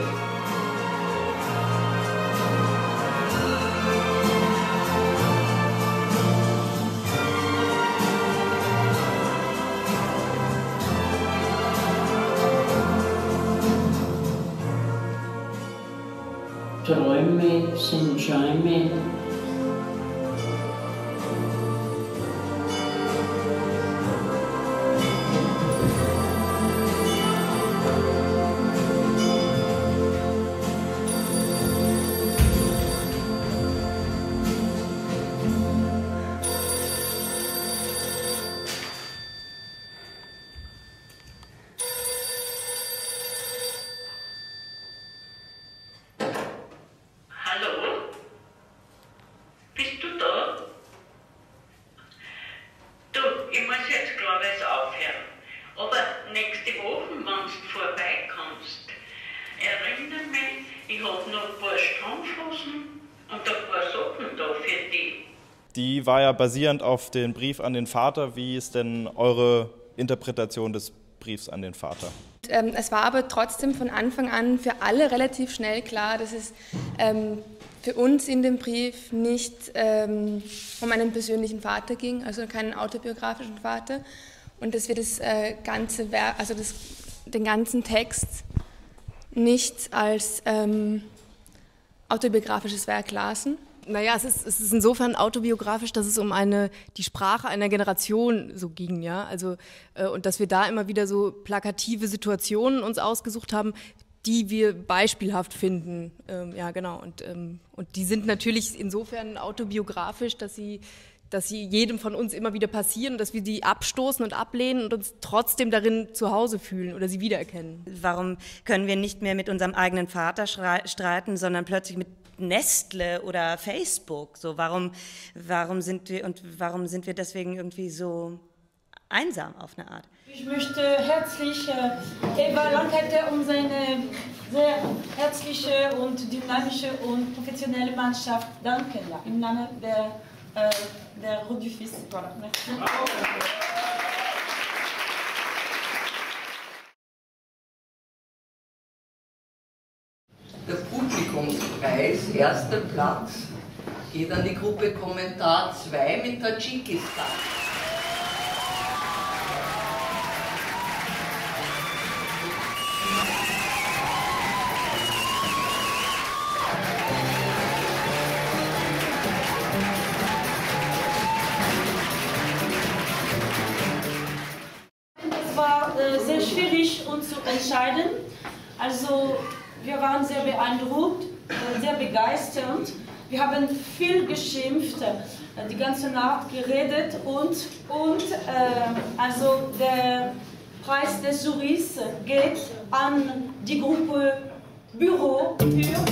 Träume sind Schäume. Die war ja basierend auf den Brief an den Vater. Wie ist denn eure Interpretation des Briefs an den Vater? Es war aber trotzdem von Anfang an für alle relativ schnell klar, dass es für uns in dem Brief nicht um einen persönlichen Vater ging, also keinen autobiografischen Vater, und dass wir das ganze Werk, also den ganzen Text nicht als autobiografisches Werk lasen. Naja, es ist insofern autobiografisch, dass es um die Sprache einer Generation so ging, ja. Also, und dass wir da immer wieder so plakative Situationen uns ausgesucht haben, die wir beispielhaft finden. Ja, genau. Und die sind natürlich insofern autobiografisch, dass sie jedem von uns immer wieder passieren, dass wir die abstoßen und ablehnen und uns trotzdem darin zu Hause fühlen oder sie wiedererkennen. Warum können wir nicht mehr mit unserem eigenen Vater streiten, sondern plötzlich mit Nestle oder Facebook? So, warum sind wir deswegen irgendwie so einsam auf eine Art? Ich möchte herzlich Eva Lankeiter um seine sehr herzliche und dynamische und professionelle Mannschaft danken, ja, im Namen der Route du Fils. Voilà. Merci. Der Publikumspreis, erster Platz, geht an die Gruppe Kommentar 2 mit Tadschikistan. Es war sehr schwierig, uns zu entscheiden. Also wir waren sehr beeindruckt, sehr begeistert. Wir haben viel geschimpft, die ganze Nacht geredet und also der Preis des Jurys geht an die Gruppe Büro für...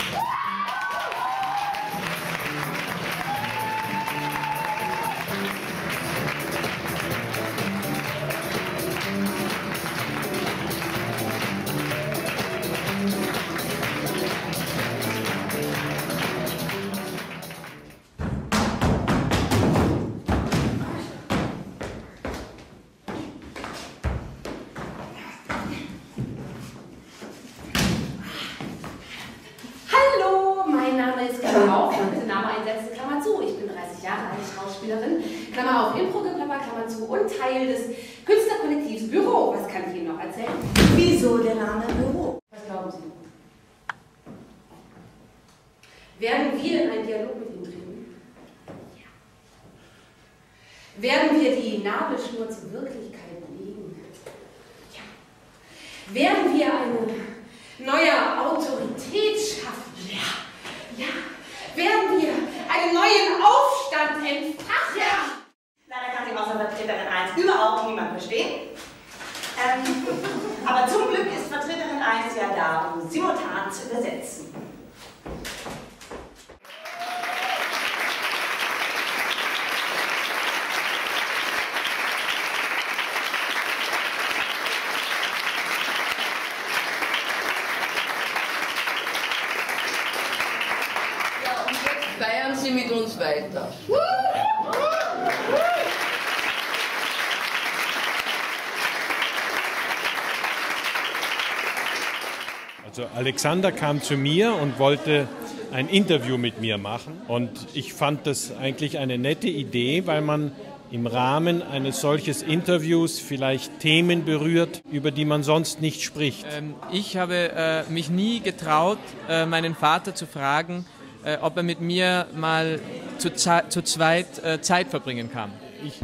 Klammer auf, Impro-Geplapper, Klammer zu und Teil des Künstlerkollektivs Büro. Was kann ich Ihnen noch erzählen? Wieso der Name Büro? Was glauben Sie? Werden wir in einen Dialog mit ihm treten? Ja. Werden wir die Nabelschnur zur Wirklichkeit legen? Ja. Werden wir eine neue Autorität schaffen? Ja. Ja. Werden wir einen neuen Aufstand entfachen? Ja. Leider kann die Außervertreterin 1 überhaupt niemand verstehen. Aber zum Glück ist Vertreterin 1 ja da, um simultan zu übersetzen. Ja, und jetzt feiern Sie mit uns weiter. Also Alexander kam zu mir und wollte ein Interview mit mir machen und ich fand das eigentlich eine nette Idee, weil man im Rahmen eines solches Interviews vielleicht Themen berührt, über die man sonst nicht spricht. Ich habe mich nie getraut, meinen Vater zu fragen, ob er mit mir mal zu zweit Zeit verbringen kann.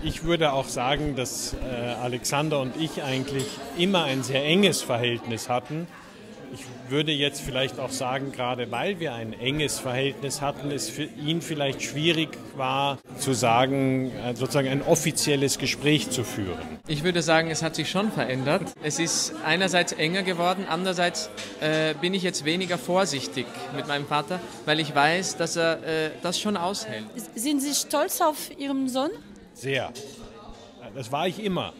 Ich würde auch sagen, dass Alexander und ich eigentlich immer ein sehr enges Verhältnis hatten. Ich würde jetzt vielleicht auch sagen, gerade weil wir ein enges Verhältnis hatten, es für ihn vielleicht schwierig war, zu sagen, sozusagen ein offizielles Gespräch zu führen. Ich würde sagen, es hat sich schon verändert. Es ist einerseits enger geworden, andererseits bin ich jetzt weniger vorsichtig mit meinem Vater, weil ich weiß, dass er das schon aushält. Sind Sie stolz auf Ihren Sohn? Sehr. Das war ich immer.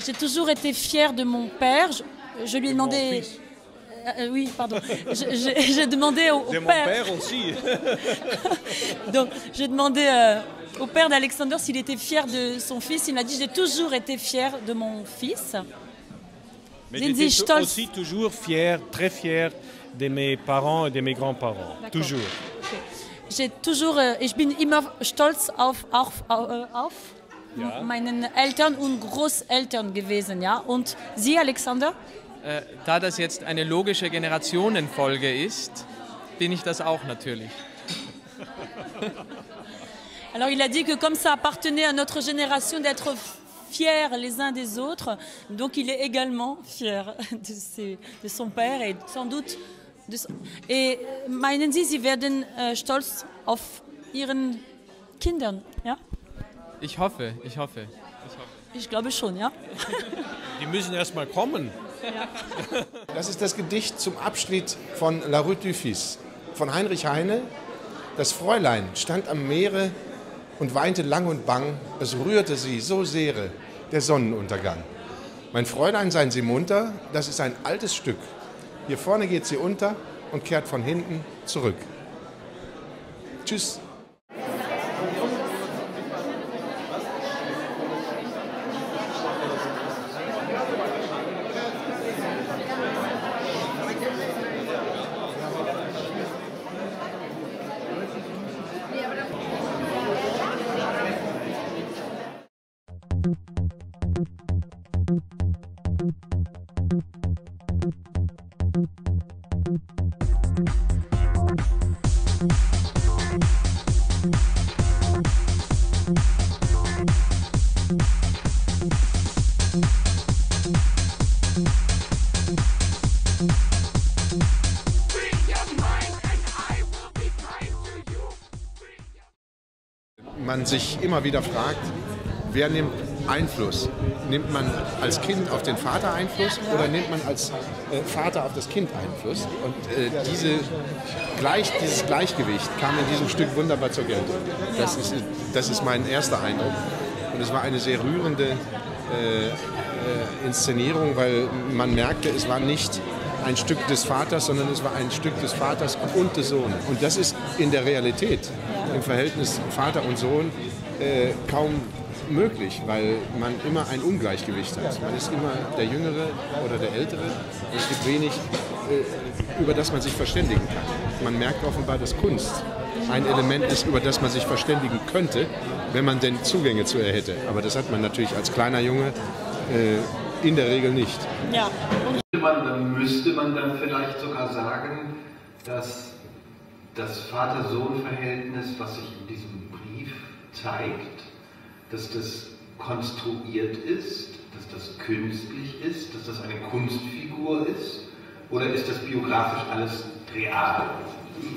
J'ai toujours été fière de mon père. Je lui ai demandé... oui, pardon. J'ai demandé au père... Mon père aussi. Donc, j'ai demandé au père d'Alexander s'il était fier de son fils. Il m'a dit, j'ai toujours été fière de mon fils. Mais j'étais aussi toujours fier, très fier de mes parents et de mes grands-parents. Toujours. Okay. J'ai toujours... ich bin immer stolz auf meinen Eltern und Großeltern gewesen. Ja? Und Sie, Alexander? Da das jetzt eine logische Generationenfolge ist, bin ich das auch natürlich. Alors il a dit que comme ça appartenait à notre génération d'être fiers les uns des autres, donc il est également fier de son père et sans doute de son... Et meinen Sie, Sie werden stolz auf Ihren Kindern, ja? Ich hoffe. Ich glaube schon, ja. Die müssen erst mal kommen. Das ist das Gedicht zum Abschnitt von La Rue du Fils von Heinrich Heine. Das Fräulein stand am Meere und weinte lang und bang. Es rührte sie so sehr der Sonnenuntergang. Mein Fräulein, seien Sie munter, das ist ein altes Stück. Hier vorne geht sie unter und kehrt von hinten zurück. Tschüss. Bring your mind and I will be kind to you. man sich immer wieder fragt, wer nimmt Einfluss? Nimmt man als Kind auf den Vater Einfluss oder nimmt man als Vater auf das Kind Einfluss? Und dieses Gleichgewicht kam in diesem Stück wunderbar zur Geltung. Das ist mein erster Eindruck. Und es war eine sehr rührende Inszenierung, weil man merkte, es war nicht ein Stück des Vaters, sondern es war ein Stück des Vaters und des Sohnes. Und das ist in der Realität, im Verhältnis Vater und Sohn, kaum möglich, weil man immer ein Ungleichgewicht hat. Man ist immer der Jüngere oder der Ältere. Es gibt wenig, über das man sich verständigen kann. Man merkt offenbar, dass Kunst ein Element ist, über das man sich verständigen könnte, wenn man denn Zugänge zu ihr hätte. Aber das hat man natürlich als kleiner Junge in der Regel nicht. Ja. Dann müsste man dann vielleicht sogar sagen, dass das Vater-Sohn-Verhältnis, was sich in diesem Brief zeigt, dass das konstruiert ist, dass das künstlich ist, dass das eine Kunstfigur ist, oder ist das biografisch alles real?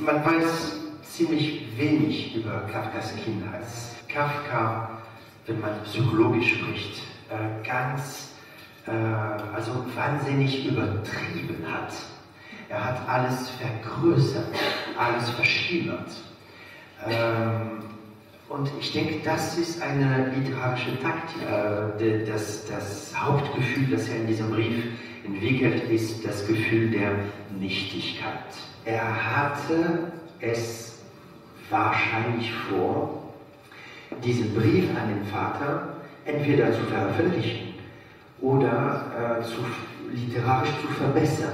Man weiß ziemlich wenig über Kafkas Kindheit. Kafka, wenn man psychologisch spricht, also wahnsinnig übertrieben hat. Er hat alles vergrößert, alles verschlimmert. Und ich denke, das ist eine literarische Taktik. Das Hauptgefühl, das er in diesem Brief entwickelt, ist das Gefühl der Nichtigkeit. Er hatte es wahrscheinlich vor, diesen Brief an den Vater entweder zu veröffentlichen oder literarisch zu verbessern.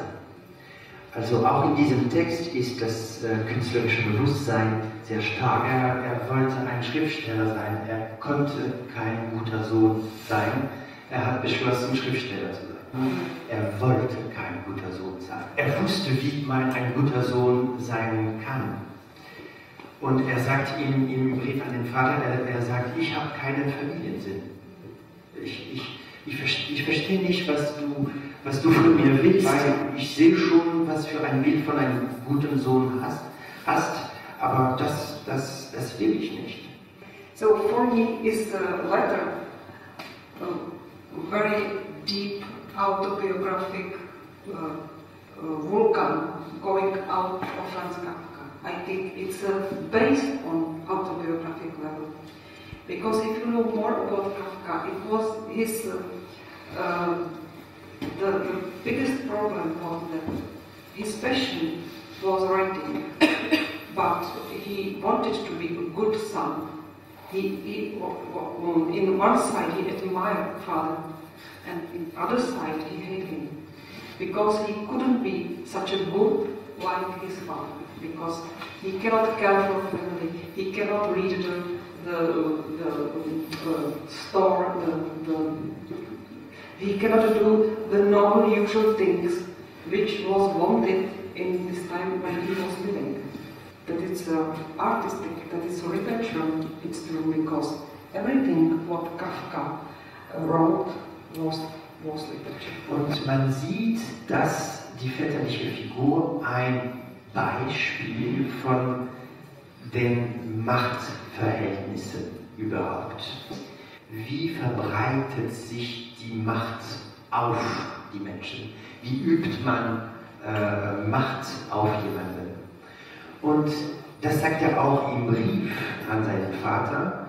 Also auch in diesem Text ist das künstlerische Bewusstsein sehr stark. Er wollte ein Schriftsteller sein, er konnte kein guter Sohn sein. Er hat beschlossen, Schriftsteller zu sein. Er wollte kein guter Sohn sein. Er wusste, wie man ein guter Sohn sein kann. Und er sagt im Brief an den Vater, er sagt, ich habe keinen Familiensinn. Ich verstehe nicht, was du von mir willst. Ich sehe schon, was für ein Bild von einem guten Sohn hast, aber das will ich nicht. So for me is the letter a very deep autobiographic vulcan going out of Franz Kafka. I think it's based on autobiographic level. Because if you know more about Kafka, it was his, the biggest problem was that his passion was writing, but he wanted to be a good son. In one side he admired father, and in other side he hated him, because he couldn't be such a good like his father, because he cannot care for family, he cannot read the store, he cannot do the normal usual things which was wanted in this time when he was living. That it's artistic, that it's literature, it's true, because everything what Kafka wrote was literature. Und man sieht, dass die väterliche Figur ein Beispiel von den Machtverhältnissen überhaupt. Wie verbreitet sich die Macht auf die Menschen? Wie übt man Macht auf jemanden? Und das sagt er auch im Brief an seinen Vater.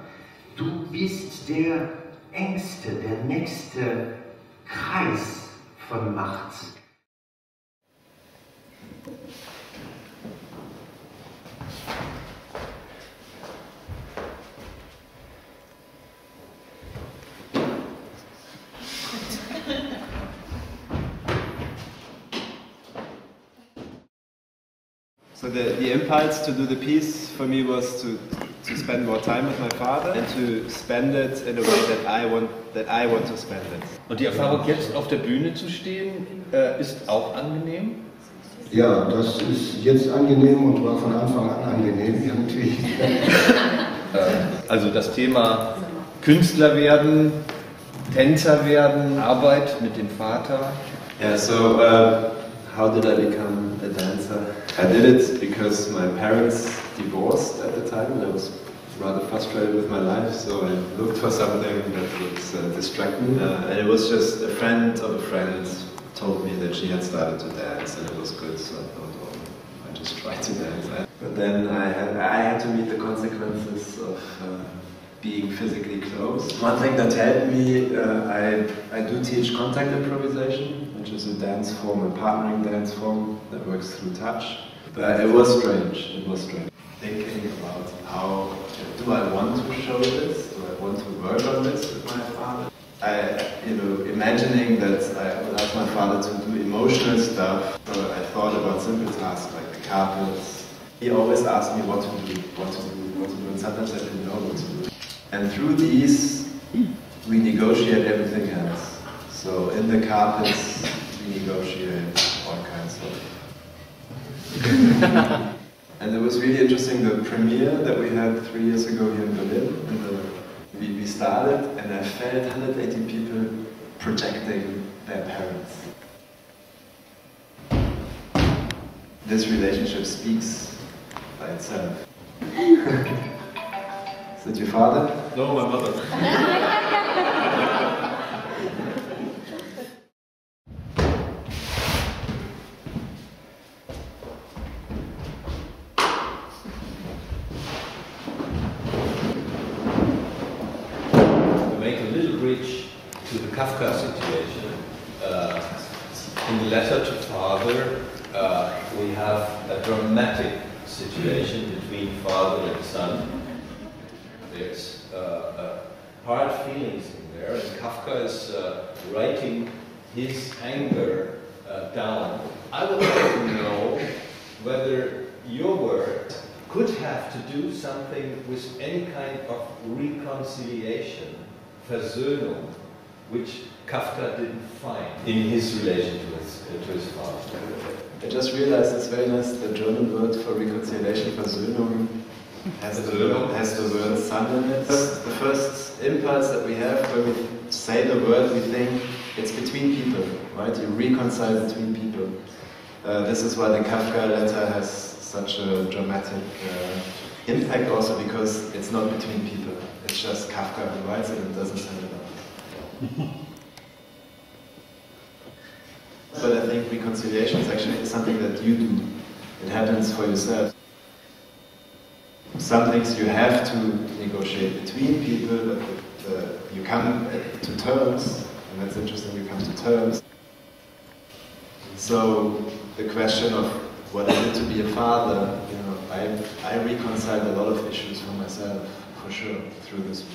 Du bist der engste, der nächste Kreis von Macht. So the impulse to do the piece for me was to spend more time with my father and to spend it in a way that I want to spend it. Und die Erfahrung, jetzt auf der Bühne zu stehen, ist auch angenehm? Ja, das ist jetzt angenehm und war von Anfang an angenehm irgendwie. Also das Thema Künstler werden, Tänzer werden, Arbeit mit dem Vater. Yeah, so how did I become a dancer? I did it because my parents divorced at the time when I was rather frustrated with my life, so I looked for something that would distract me. And it was just a friend of a friend told me that she had started to dance and it was good, so I thought, oh, I just tried to dance. But then I had to meet the consequences of being physically close. One thing that helped me, I do teach contact improvisation, which is a dance form, a partnering dance form that works through touch. But it was strange, Thinking about how, do I want to show this? Do I want to work on this with my father? Imagining that I would ask my father to do emotional stuff, so I thought about simple tasks like the carpets. He always asked me what to do, and sometimes I didn't know what to do. And through these, we negotiate everything else. So in the carpets, we negotiate all kinds of... And it was really interesting, the premiere that we had 3 years ago here in Berlin. And we started, and I felt 180 people projecting their parents. This relationship speaks by itself. Is it your father? No, my mother. To the Kafka situation. In the letter to father, we have a dramatic situation between father and son. There's hard feelings in there, and Kafka is writing his anger down. I would like to know whether your work could have to do something with any kind of reconciliation, Versöhnung, which Kafka didn't find in his relation to his father. I just realized it's very nice, the German word for reconciliation, Versöhnung, has the word son in it. The first impulse that we have when we say the word, we think it's between people, right? You reconcile between people. This is why the Kafka letter has such a dramatic impact also, because it's not between people. It's just Kafka who writes it and doesn't send it out. But I think reconciliation is actually something that you do. It happens for yourself. Some things you have to negotiate between people, but you come to terms, and that's interesting, you come to terms. So the question of what is it to be a father, I reconciled a lot of issues for myself, for sure, through this work.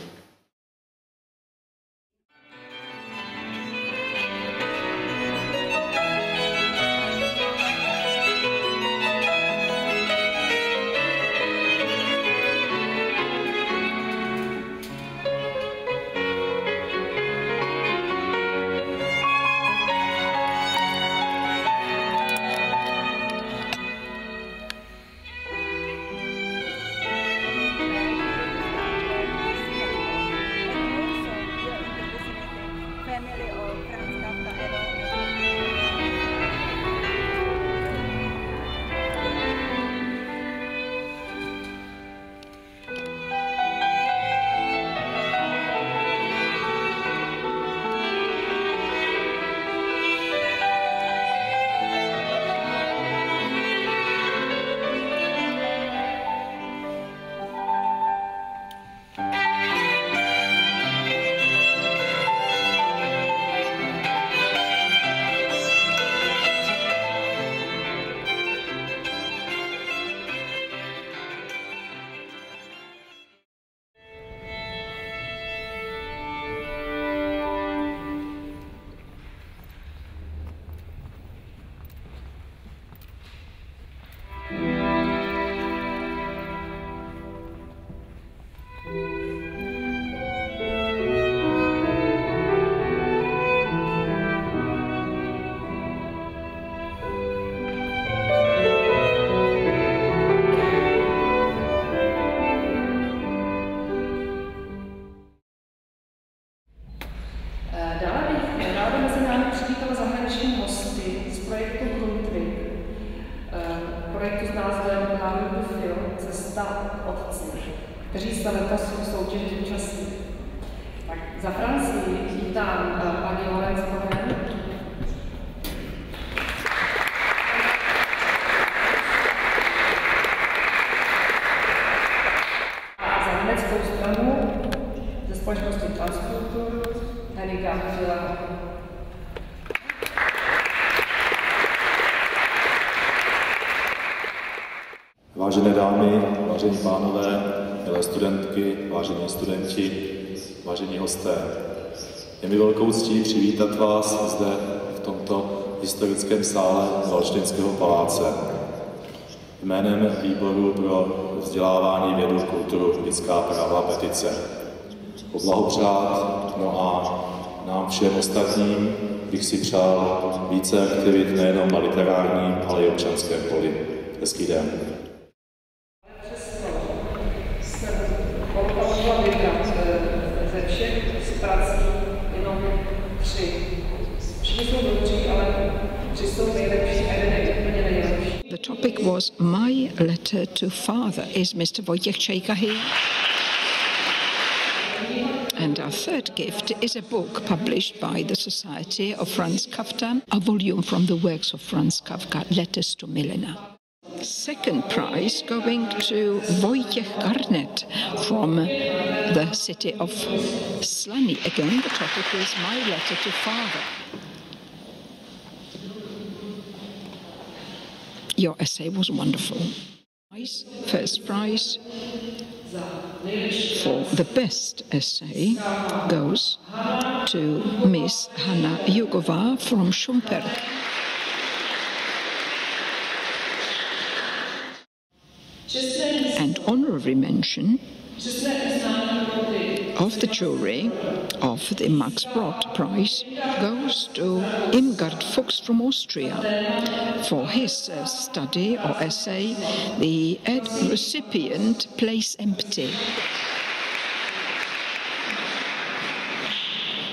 kteří se letos v soutěži účastní. Tak za Francii vítám paní Lorenz Cohen. A za německou stranu ze společnosti Transkultur Henninga Fila. Vážené dámy, vážení pánové, milé studentky, vážení studenti, vážení hosté. Je mi velkou ctí přivítat vás zde v tomto historickém sále Valdštejnského paláce. Jménem Výboru pro vzdělávání, vědu, kulturu, lidská práva a petice. Poblahopřát, no a nám všem ostatním bych si přál více aktivit nejenom na literárním, ale i občanském poli. Hezký den. Ze všech prací jenom 3. Všichni jsou dobří, ale 3 jsou nejlepší a jeden je úplně nejlepší. The topic was My Letter to Father. Is Mr. Wojciech Čejka here? And our third gift is a book published by the Society of Franz Kafka, a volume from the works of Franz Kafka, Letters to Milena. Second prize going to Wojciech Garnet from the city of Slany. Again, the topic is My Letter to Father. Your essay was wonderful. First prize for the best essay goes to Miss Hanna Jugová from Šumperk. And honorary mention of the jury of the Max Brod Prize goes to Irmgard Fuchs from Austria for his study or essay, The Recipient Place Empty.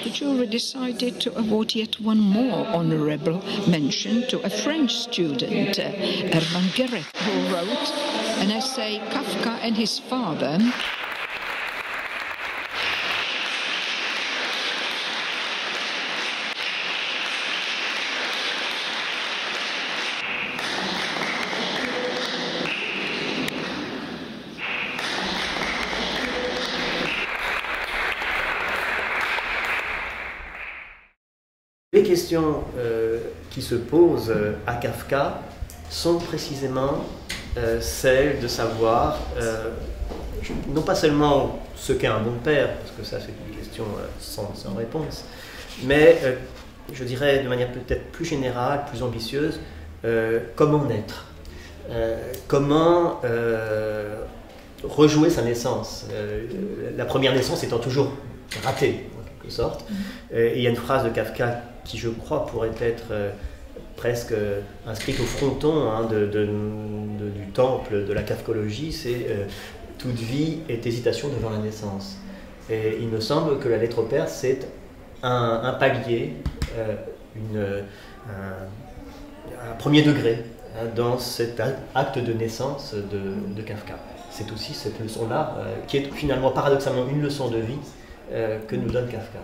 The jury decided to award yet one more honorable mention to a French student, Herman Gueret, who wrote an essay, Kafka and His Father. Les questions qui se posent à Kafka sont précisément celles de savoir non pas seulement ce qu'est un bon père, parce que ça c'est une question sans réponse, mais je dirais de manière peut-être plus générale, plus ambitieuse, comment naître, comment rejouer sa naissance, la première naissance étant toujours ratée en quelque sorte. Et il y a une phrase de Kafka qui je crois pourrait être presque inscrite au fronton du temple de la kafkologie, c'est toute vie est hésitation devant la naissance. Et il me semble que la lettre au père, c'est un palier, un premier degré dans cet acte de naissance de Kafka. C'est aussi cette leçon-là qui est finalement paradoxalement une leçon de vie que nous donne Kafka.